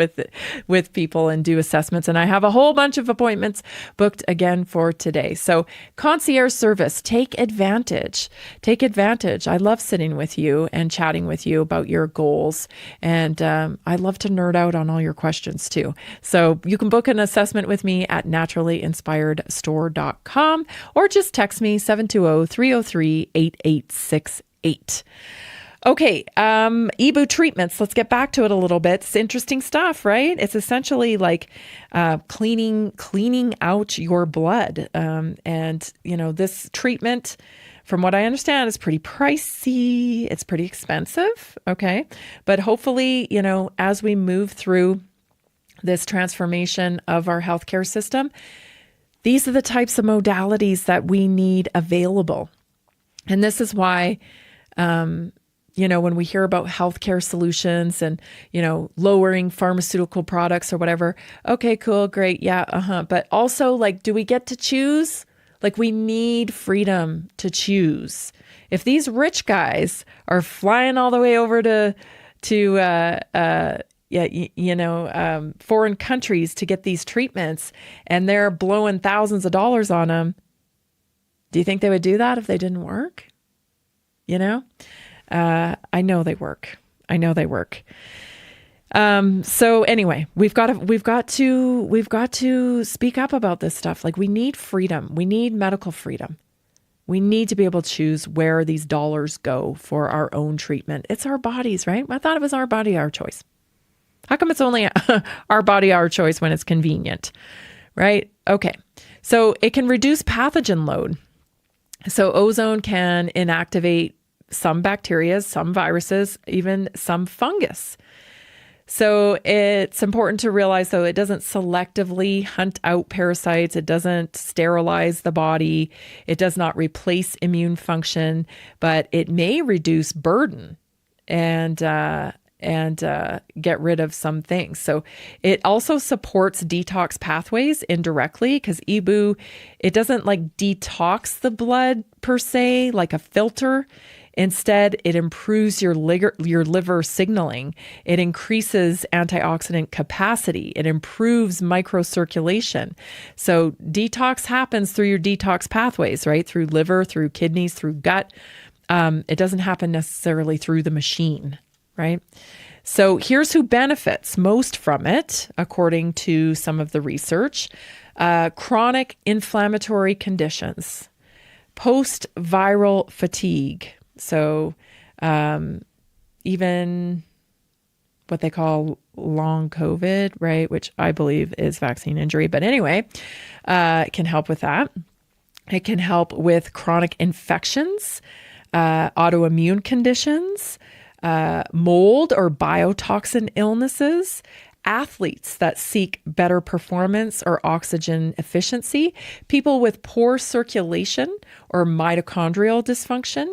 with people and do assessments, and I have a whole bunch of appointments booked again for today. So concierge service, take advantage. Take advantage. I love sitting with you and chatting with you about your goals, and I love to nerd out on all your questions too. So you can book an assessment with me at naturallyinspiredstore.com or just text me 720-303-8868. Okay, EBOO treatments. Let's get back to it a little bit. It's interesting stuff, right? It's essentially like cleaning out your blood. And, you know, this treatment, from what I understand, is pretty pricey. It's pretty expensive, okay? But hopefully, you know, as we move through this transformation of our healthcare system, these are the types of modalities that we need available. And this is why, you know, when we hear about healthcare solutions and, you know, lowering pharmaceutical products or whatever, okay, cool, great, yeah, But also, like, do we get to choose? Like, we need freedom to choose. If these rich guys are flying all the way over to foreign countries to get these treatments, and they're blowing thousands of dollars on them, do you think they would do that if they didn't work? You know, I know they work. So anyway, we've got to speak up about this stuff. Like, we need freedom. We need medical freedom. We need to be able to choose where these dollars go for our own treatment. It's our bodies, right? I thought it was our body, our choice. How come it's only our body, our choice when it's convenient, right? Okay. So it can reduce pathogen load. So ozone can inactivate some bacteria, some viruses, even some fungus. So it's important to realize, though, it doesn't selectively hunt out parasites. It doesn't sterilize the body. It does not replace immune function, but it may reduce burden and get rid of some things. So it also supports detox pathways indirectly, because EBOO, it doesn't like detox the blood per se, like a filter. Instead, it improves your liver signaling. It increases antioxidant capacity. It improves microcirculation. So detox happens through your detox pathways, right? Through liver, through kidneys, through gut. It doesn't happen necessarily through the machine, right? So here's who benefits most from it, according to some of the research. Chronic inflammatory conditions, post-viral fatigue. So even what they call long COVID, right, which I believe is vaccine injury. But anyway, it can help with that. It can help with chronic infections, autoimmune conditions, mold or biotoxin illnesses, athletes that seek better performance or oxygen efficiency, people with poor circulation or mitochondrial dysfunction.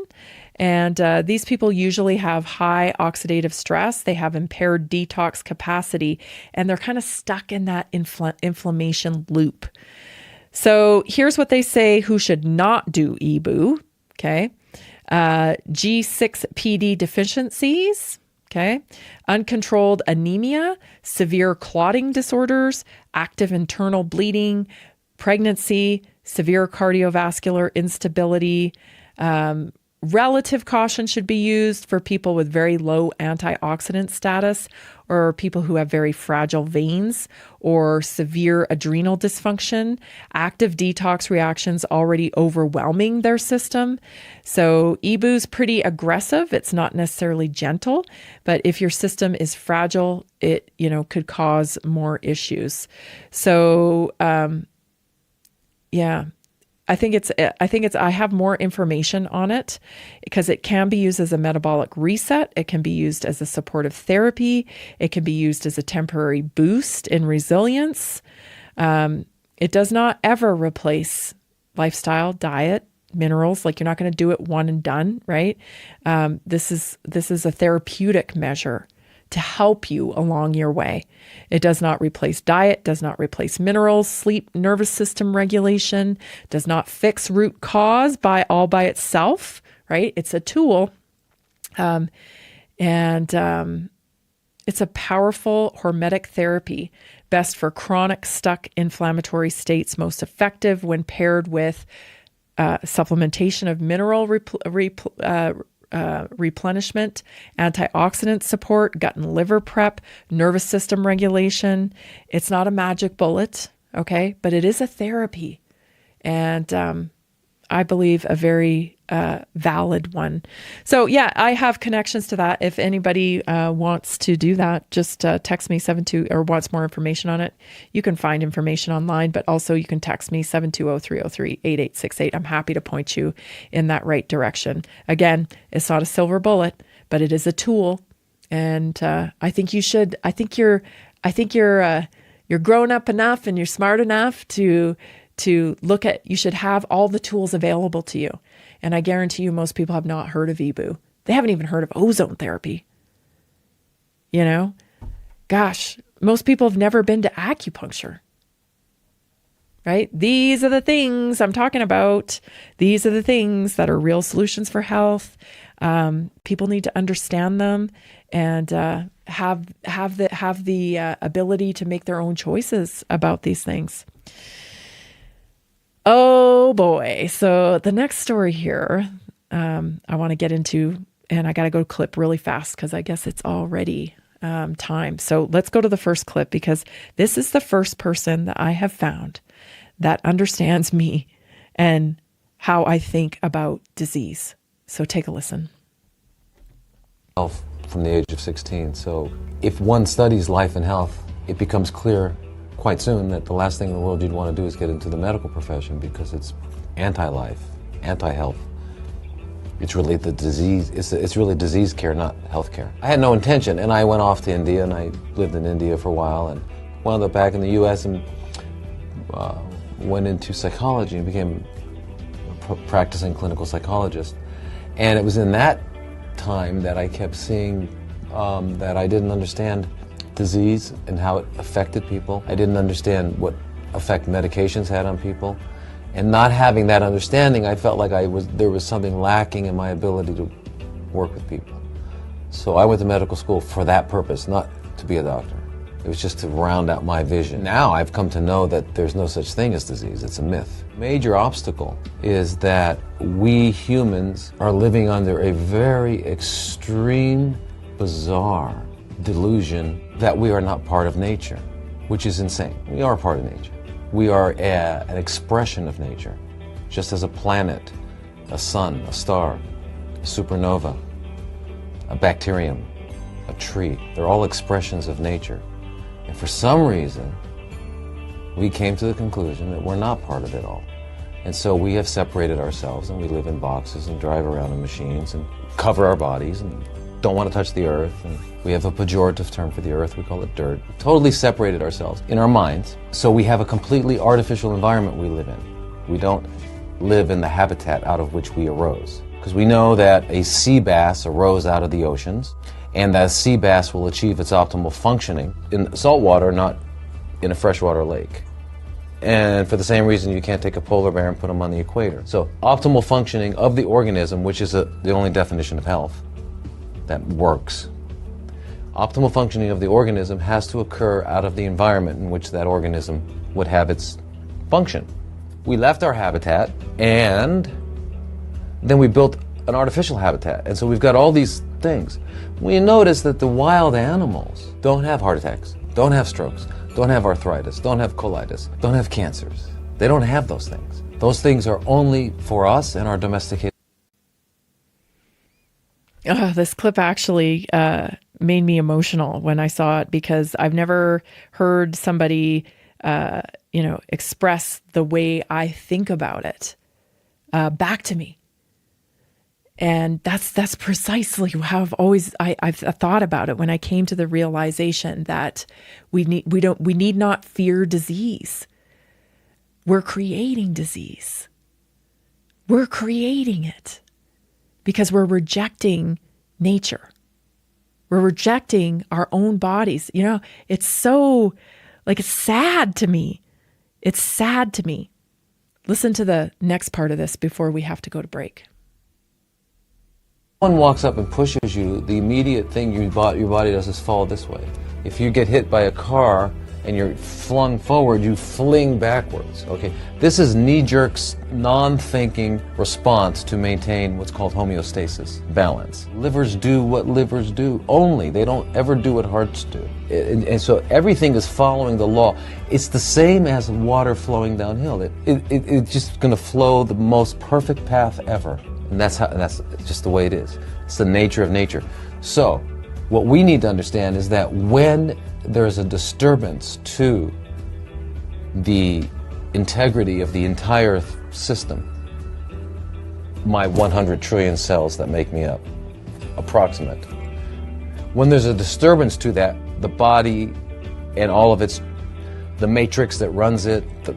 And these people usually have high oxidative stress. They have impaired detox capacity, and they're kind of stuck in that inflammation loop. So here's what they say who should not do EBOO, okay? G6PD deficiencies, okay? Uncontrolled anemia, severe clotting disorders, active internal bleeding, pregnancy, severe cardiovascular instability. Relative caution should be used for people with very low antioxidant status or people who have very fragile veins or severe adrenal dysfunction, active detox reactions already overwhelming their system. So EBOO is pretty aggressive. It's not necessarily gentle, but if your system is fragile, it, could cause more issues. So, yeah. I have more information on it because it can be used as a metabolic reset. It can be used as a supportive therapy. It can be used as a temporary boost in resilience. It does not ever replace lifestyle, diet, minerals. Like, you're not going to do it one and done, right? This is a therapeutic measure to help you along your way. It does not replace diet, does not replace minerals, sleep, nervous system regulation, does not fix root cause by itself, right? It's a tool. And it's a powerful hormetic therapy, best for chronic stuck inflammatory states, most effective when paired with supplementation of mineral replenishment, antioxidant support, gut and liver prep, nervous system regulation. It's not a magic bullet, okay? But it is a therapy. And I believe a very valid one. So yeah, I have connections to that. If anybody wants to do that, just text me or wants more information on it. You can find information online, but also you can text me 720-303-8868. I'm happy to point you in that right direction. Again, it's not a silver bullet, but it is a tool. And I think you should. I think you're grown up enough and you're smart enough to look at. You should have all the tools available to you. And I guarantee you most people have not heard of EBOO. They haven't even heard of ozone therapy. Gosh, most people have never been to acupuncture, right? These are the things I'm talking about. These are the things that are real solutions for health. People need to understand them and have the ability to make their own choices about these things. Oh boy. So the next story here, I want to get into, and I got to go clip really fast because I guess it's already time. So let's go to the first clip because this is the first person that I have found that understands me and how I think about disease. So take a listen.
From the age of 16. So if one studies life and health, it becomes clear quite soon that the last thing in the world you'd want to do is get into the medical profession because it's anti-life, anti-health. It's really the disease, it's really disease care, not health care. I had no intention, and I went off to India, and I lived in India for a while, and wound up back in the U.S. and went into psychology and became a practicing clinical psychologist. And it was in that time that I kept seeing that I didn't understand disease and how it affected people. I didn't understand what effect medications had on people. And not having that understanding, I felt like there was something lacking in my ability to work with people. So I went to medical school for that purpose, not to be a doctor. It was just to round out my vision. Now I've come to know that there's no such thing as disease. It's a myth. Major obstacle is that we humans are living under a very extreme, bizarre delusion that we are not part of nature, which is insane. We are part of nature. We are an expression of nature, just as a planet, a sun, a star, a supernova, a bacterium, a tree. They're all expressions of nature. And for some reason, we came to the conclusion that we're not part of it all. And so we have separated ourselves, and we live in boxes and drive around in machines and cover our bodies and don't want to touch the earth. And we have a pejorative term for the earth. We call it dirt. We've totally separated ourselves in our minds. So we have a completely artificial environment we live in. We don't live in the habitat out of which we arose. Because we know that a sea bass arose out of the oceans, and that a sea bass will achieve its optimal functioning in salt water, not in a freshwater lake. And for the same reason, you can't take a polar bear and put them on the equator. So optimal functioning of the organism, which is the only definition of health that works, optimal functioning of the organism has to occur out of the environment in which that organism would have its function. We left our habitat, and then we built an artificial habitat. And so we've got all these things. We notice that the wild animals don't have heart attacks, don't have strokes, don't have arthritis, don't have colitis, don't have cancers. They don't have those things. Those things are only for us and our domesticated.
This clip actually made me emotional when I saw it, because I've never heard somebody, express the way I think about it back to me. And that's precisely how I've thought about it when I came to the realization that we need not fear disease. We're creating disease. We're creating it because we're rejecting nature. We're rejecting our own bodies. It's so, it's sad to me. It's sad to me. Listen to the next part of this before we have to go to break.
One walks up and pushes you, the immediate thing your body does is fall this way. If you get hit by a car and you're flung forward, you fling backwards. Okay, this is knee-jerk, non-thinking response to maintain what's called homeostasis, balance. Livers do what livers do only. They don't ever do what hearts do. And so everything is following the law. It's the same as water flowing downhill. It's just going to flow the most perfect path ever. And that's just the way it is. It's the nature of nature. So what we need to understand is that when there's a disturbance to the integrity of the entire system, my 100 trillion cells that make me up, approximate, when there's a disturbance to that, the body and all of the matrix that runs it, the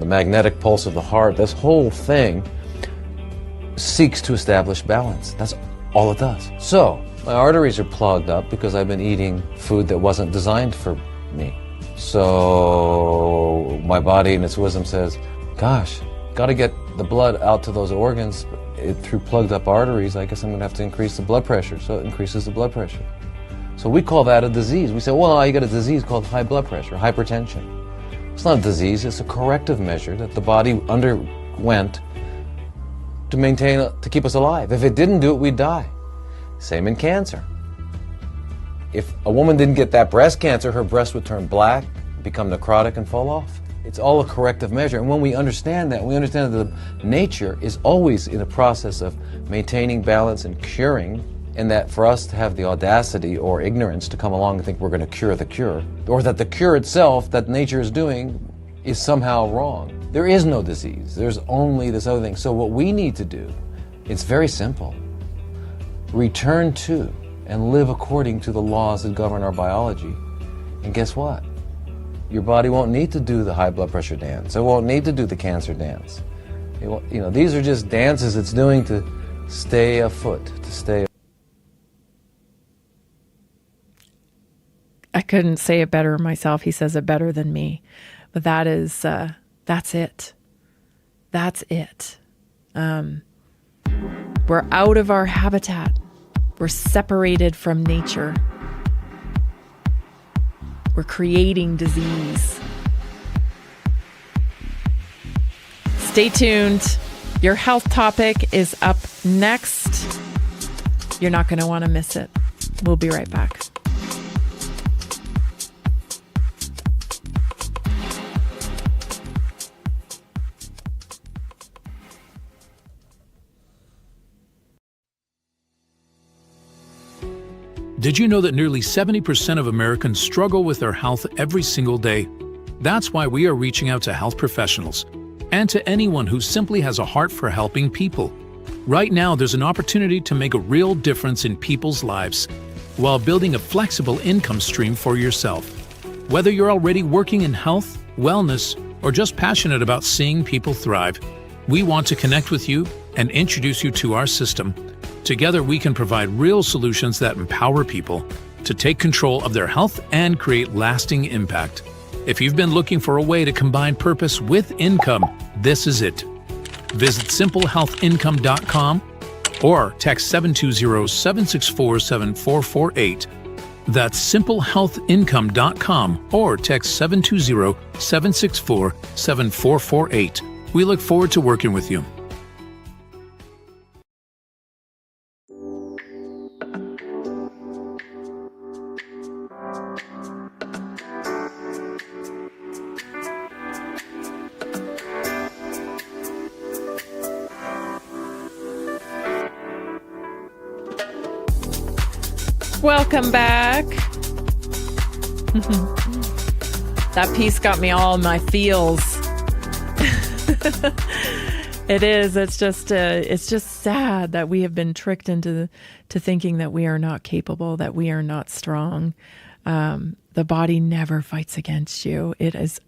magnetic pulse of the heart, this whole thing seeks to establish balance. That's all it does. So my arteries are plugged up because I've been eating food that wasn't designed for me. So my body in its wisdom says, gosh, got to get the blood out to those organs through plugged up arteries. I guess I'm going to have to increase the blood pressure. So it increases the blood pressure. So we call that a disease. We say, well, you got a disease called high blood pressure, hypertension. It's not a disease. It's a corrective measure that the body underwent to keep us alive. If it didn't do it, we'd die. Same in cancer. If a woman didn't get that breast cancer, her breast would turn black, become necrotic, and fall off. It's all a corrective measure. And when we understand that, we understand that nature is always in a process of maintaining balance and curing, and that for us to have the audacity or ignorance to come along and think we're going to cure the cure, or that the cure itself that nature is doing is somehow wrong. There is no disease. There's only this other thing. So what we need to do, it's very simple. Return to and live according to the laws that govern our biology. And guess what? Your body won't need to do the high blood pressure dance. It won't need to do the cancer dance. These are just dances it's doing to stay afoot, to stay.
I couldn't say it better myself. He says it better than me. But that's it. That's it. We're out of our habitat. We're separated from nature. We're creating disease. Stay tuned. Your health topic is up next. You're not going to want to miss it. We'll be right back.
Did you know that nearly 70% of Americans struggle with their health every single day? That's why we are reaching out to health professionals and to anyone who simply has a heart for helping people. Right now, there's an opportunity to make a real difference in people's lives while building a flexible income stream for yourself. Whether you're already working in health, wellness, or just passionate about seeing people thrive, we want to connect with you and introduce you to our system. Together, we can provide real solutions that empower people to take control of their health and create lasting impact. If you've been looking for a way to combine purpose with income, this is it. Visit simplehealthincome.com or text 720-764-7448. That's simplehealthincome.com or text 720-764-7448. We look forward to working with you.
Welcome back. That piece got me all in my feels. It is. It's just sad that we have been tricked into thinking that we are not capable, that we are not strong. The body never fights against you. It is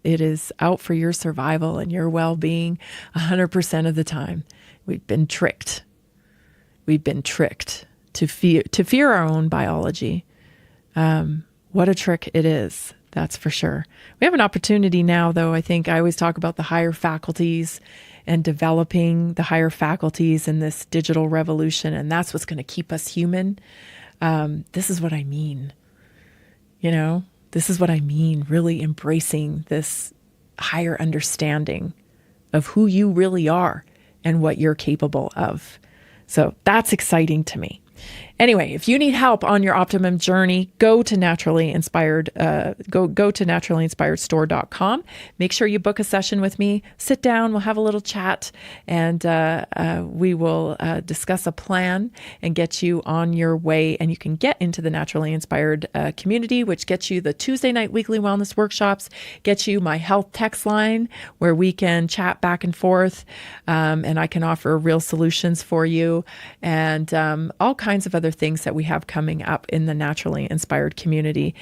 out for your survival and your well-being 100% of the time. We've been tricked. We've been tricked to fear our own biology. What a trick it is, that's for sure. We have an opportunity now, though. I think I always talk about the higher faculties and developing the higher faculties in this digital revolution, and that's what's going to keep us human. This is what I mean. This is what I mean, really embracing this higher understanding of who you really are and what you're capable of. So that's exciting to me. Anyway, if you need help on your optimum journey, go to Naturally Inspired. Go to naturallyinspiredstore.com. Make sure you book a session with me. Sit down. We'll have a little chat, and we will discuss a plan and get you on your way. And you can get into the Naturally Inspired community, which gets you the Tuesday night weekly wellness workshops, gets you my health text line where we can chat back and forth, and I can offer real solutions for you, and all kinds of other things that we have coming up in the Naturally Inspired community.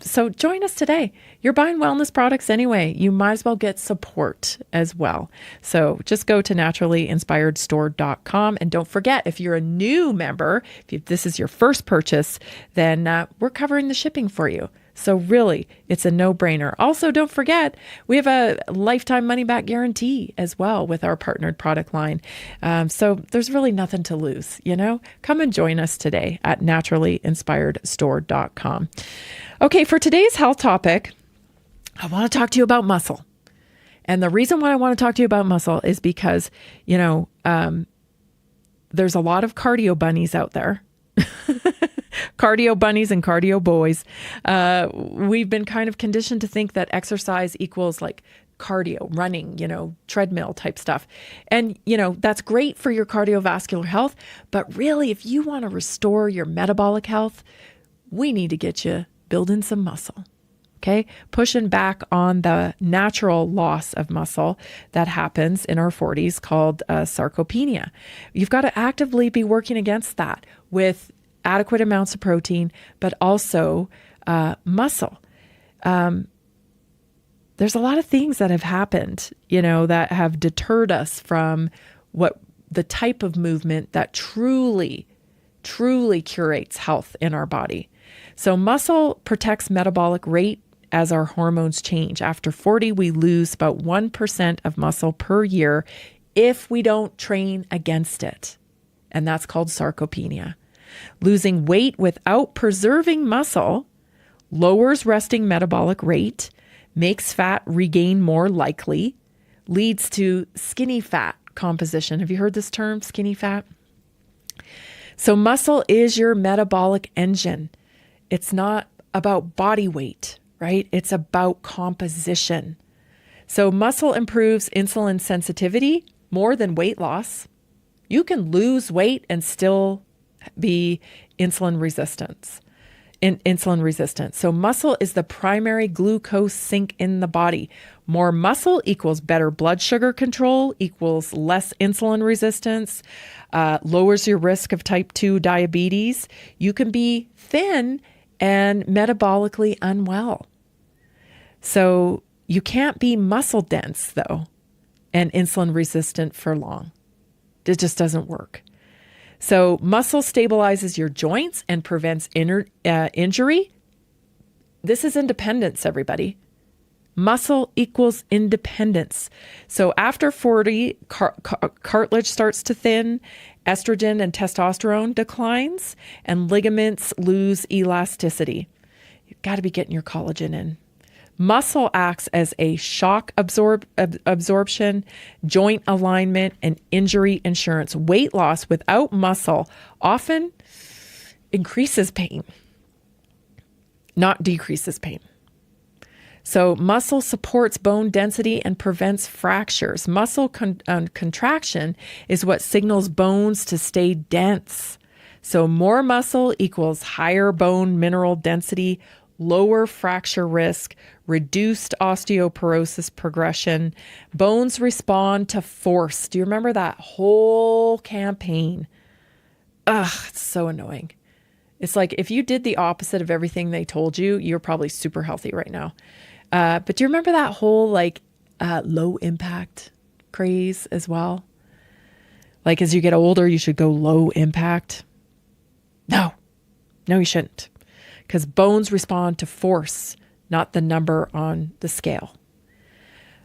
So join us today. You're buying wellness products anyway. You might as well get support as well. So just go to naturallyinspiredstore.com. And don't forget, if you're a new member, if this is your first purchase, then we're covering the shipping for you. So really, it's a no-brainer. Also, don't forget, we have a lifetime money-back guarantee as well with our partnered product line. So there's really nothing to lose, Come and join us today at naturallyinspiredstore.com. Okay, for today's health topic, I want to talk to you about muscle. And the reason why I want to talk to you about muscle is because, there's a lot of cardio bunnies out there. Cardio bunnies and cardio boys. We've been kind of conditioned to think that exercise equals like cardio, running, treadmill type stuff. And, that's great for your cardiovascular health. But really, if you want to restore your metabolic health, we need to get you building some muscle. Okay, pushing back on the natural loss of muscle that happens in our 40s called sarcopenia. You've got to actively be working against that with adequate amounts of protein, but also muscle. There's a lot of things that have happened, that have deterred us from what the type of movement that truly curates health in our body. So muscle protects metabolic rate as our hormones change. After 40, we lose about 1% of muscle per year if we don't train against it. And that's called sarcopenia. Losing weight without preserving muscle lowers resting metabolic rate, makes fat regain more likely, leads to skinny fat composition. Have you heard this term, skinny fat? So muscle is your metabolic engine. It's not about body weight, right? It's about composition. So muscle improves insulin sensitivity more than weight loss. You can lose weight and still be insulin resistant. insulin resistance. So muscle is the primary glucose sink in the body. More muscle equals better blood sugar control, equals less insulin resistance, lowers your risk of type 2 diabetes. You can be thin and metabolically unwell. So you can't be muscle dense, though, and insulin resistant for long. It just doesn't work. So muscle stabilizes your joints and prevents injury. This is independence, everybody. Muscle equals independence. So after 40, cartilage starts to thin, estrogen and testosterone declines, and ligaments lose elasticity. You've got to be getting your collagen in. Muscle acts as a shock absorption, joint alignment, and injury insurance. Weight loss without muscle often increases pain, not decreases pain. So muscle supports bone density and prevents fractures. Muscle contraction is what signals bones to stay dense. So more muscle equals higher bone mineral density, lower fracture risk, reduced osteoporosis progression. Bones respond to force. Do you remember that whole campaign? Ugh, it's so annoying. It's like if you did the opposite of everything they told you, you're probably super healthy right now. But do you remember that whole low impact craze as well? Like as you get older, you should go low impact. No, you shouldn't. Because bones respond to force, not the number on the scale.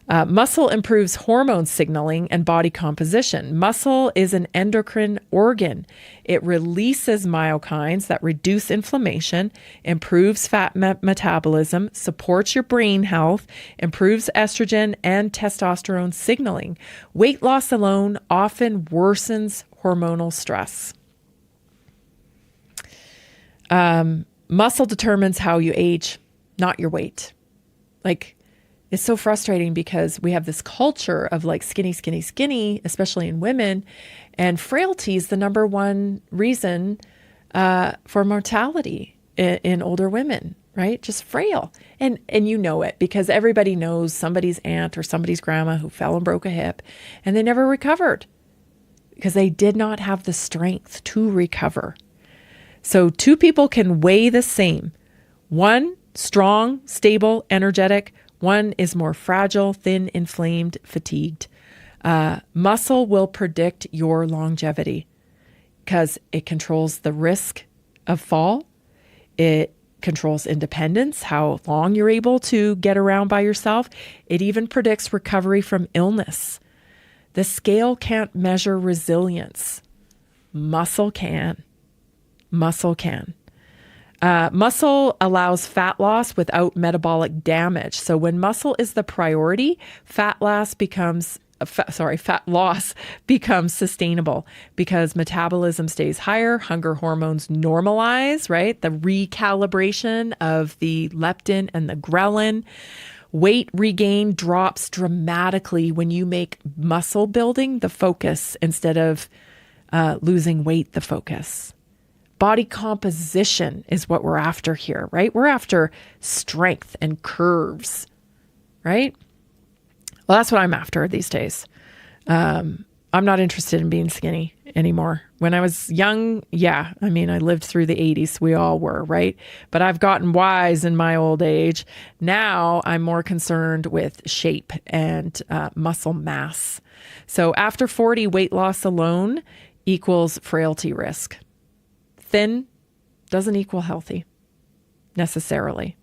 Muscle improves hormone signaling and body composition. Muscle is an endocrine organ. It releases myokines that reduce inflammation, improves fat metabolism, supports your brain health, improves estrogen and testosterone signaling. Weight loss alone often worsens hormonal stress. Muscle determines how you age, not your weight. It's so frustrating because we have this culture of skinny, skinny, skinny, especially in women, and frailty is the number one reason for mortality in older women, right? Just frail. And you know it because everybody knows somebody's aunt or somebody's grandma who fell and broke a hip and they never recovered because they did not have the strength to recover. So two people can weigh the same. One, strong, stable, energetic. One is more fragile, thin, inflamed, fatigued. Muscle will predict your longevity because it controls the risk of fall. It controls independence, how long you're able to get around by yourself. It even predicts recovery from illness. The scale can't measure resilience. Muscle can. Muscle can. Muscle allows fat loss without metabolic damage. So when muscle is the priority, fat loss becomes sustainable because metabolism stays higher, hunger hormones normalize, right? The recalibration of the leptin and the ghrelin. Weight regain drops dramatically when you make muscle building the focus instead of losing weight the focus. Body composition is what we're after here, right? We're after strength and curves, right? Well, that's what I'm after these days. I'm not interested in being skinny anymore. When I was young, I lived through the 80s. We all were, right? But I've gotten wise in my old age. Now I'm more concerned with shape and muscle mass. So after 40, weight loss alone equals frailty risk. Thin doesn't equal healthy necessarily.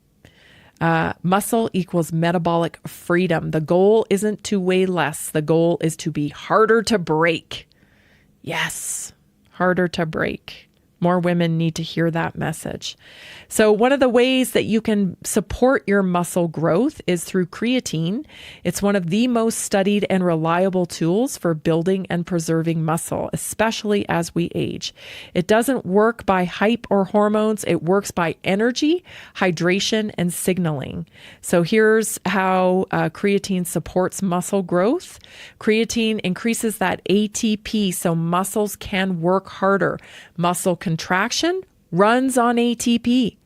Muscle equals metabolic freedom. The goal isn't to weigh less. The goal is to be harder to break. Yes, harder to break. More women need to hear that message. So one of the ways that you can support your muscle growth is through creatine. It's one of the most studied and reliable tools for building and preserving muscle, especially as we age. It doesn't work by hype or hormones. It works by energy, hydration, and signaling. So here's how creatine supports muscle growth. Creatine increases that ATP so muscles can work harder. Muscle contraction runs on ATP.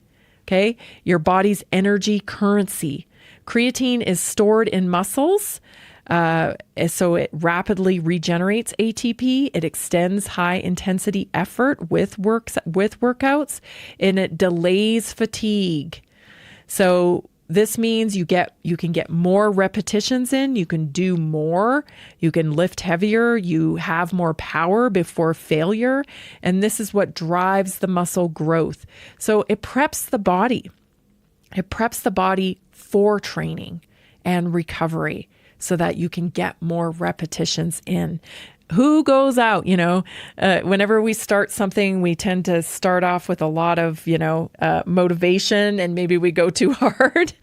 Okay. Your body's energy currency. Creatine is stored in muscles. So it rapidly regenerates ATP. It extends high intensity effort with workouts, and it delays fatigue. So this means you can get more repetitions in, you can do more, you can lift heavier, you have more power before failure, and this is what drives the muscle growth. So it preps the body. It preps the body for training and recovery, so that you can get more repetitions in. Who goes out, whenever we start something, we tend to start off with a lot of, motivation, and maybe we go too hard.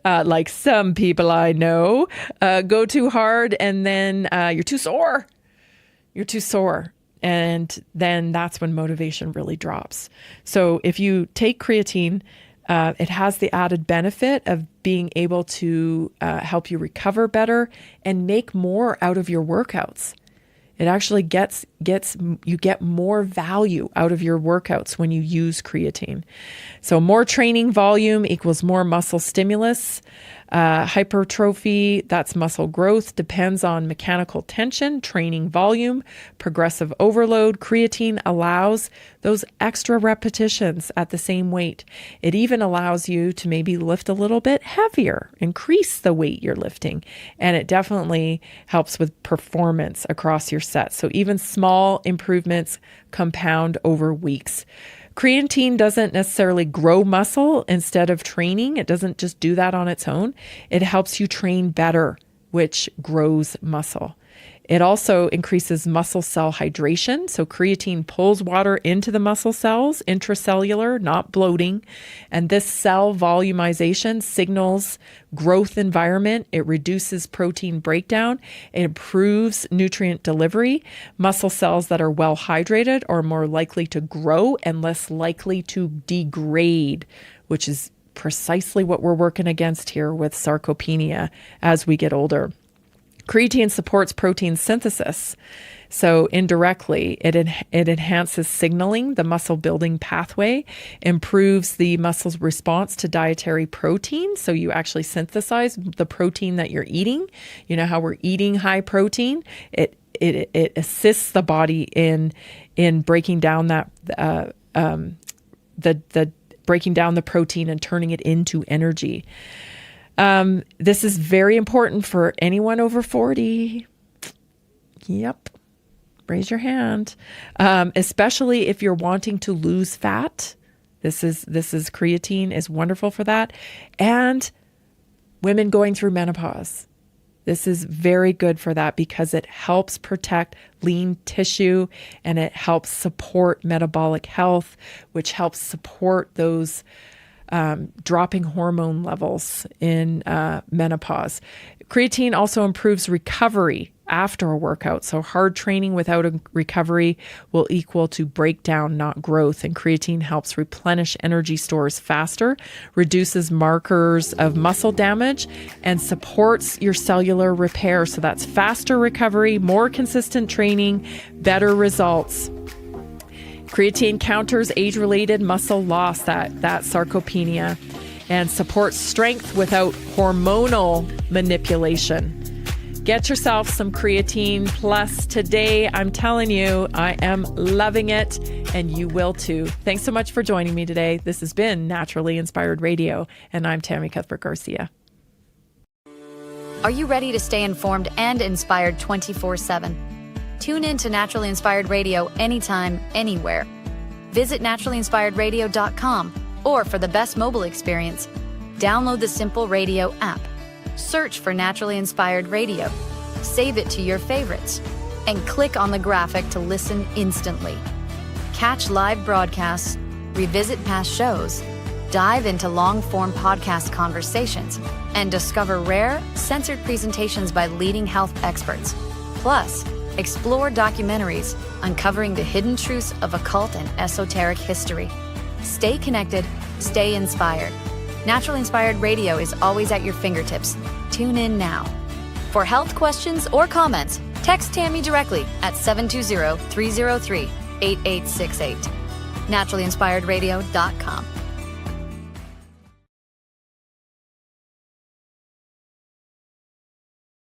Like some people I know go too hard, and then you're too sore. And then that's when motivation really drops. So if you take creatine, it has the added benefit of being able to help you recover better and make more out of your workouts. It actually you get more value out of your workouts when you use creatine. So more training volume equals more muscle stimulus. Hypertrophy, that's muscle growth, depends on mechanical tension, training volume, progressive overload. Creatine allows those extra repetitions at the same weight. It even allows you to maybe lift a little bit heavier, increase the weight you're lifting. And it definitely helps with performance across your sets. So even small improvements compound over weeks. Creatine doesn't necessarily grow muscle instead of training. It doesn't just do that on its own. It helps you train better, which grows muscle. It also increases muscle cell hydration. So creatine pulls water into the muscle cells, intracellular, not bloating. And this cell volumization signals growth environment. It reduces protein breakdown. It improves nutrient delivery. Muscle cells that are well hydrated are more likely to grow and less likely to degrade, which is precisely what we're working against here with sarcopenia as we get older. Creatine supports protein synthesis. So indirectly, it enhances signaling, the muscle building pathway, improves the muscle's response to dietary protein. So you actually synthesize the protein that you're eating. You know how we're eating high protein? It assists the body in breaking down that breaking down the protein and turning it into energy. This is very important for anyone over 40. Yep. Raise your hand. Especially if you're wanting to lose fat. This is creatine is wonderful for that. And women going through menopause. This is very good for that because it helps protect lean tissue and it helps support metabolic health, which helps support those dropping hormone levels in menopause. Creatine also improves recovery after a workout. So hard training without a recovery will equal to breakdown, not growth. And creatine helps replenish energy stores faster, reduces markers of muscle damage, and supports your cellular repair. So that's faster recovery, more consistent training, better results. Creatine counters age-related muscle loss, that sarcopenia, and supports strength without hormonal manipulation. Get yourself some creatine plus today. I'm telling you, I am loving it, and you will too. Thanks so much for joining me today. This has been Naturally Inspired Radio, and I'm Tammy Cuthbert-Garcia.
Are you ready to stay informed and inspired 24/7? Tune in to Naturally Inspired Radio anytime, anywhere. Visit naturallyinspiredradio.com, or for the best mobile experience, download the Simple Radio app. Search for Naturally Inspired Radio, save it to your favorites, and click on the graphic to listen instantly. Catch live broadcasts, revisit past shows, dive into long-form podcast conversations, and discover rare, censored presentations by leading health experts. Plus, explore documentaries uncovering the hidden truths of occult and esoteric history. Stay connected, stay inspired. Naturally Inspired Radio is always at your fingertips. Tune in now. For health questions or comments, text Tammy directly at 720-303-8868. naturallyinspiredradio.com.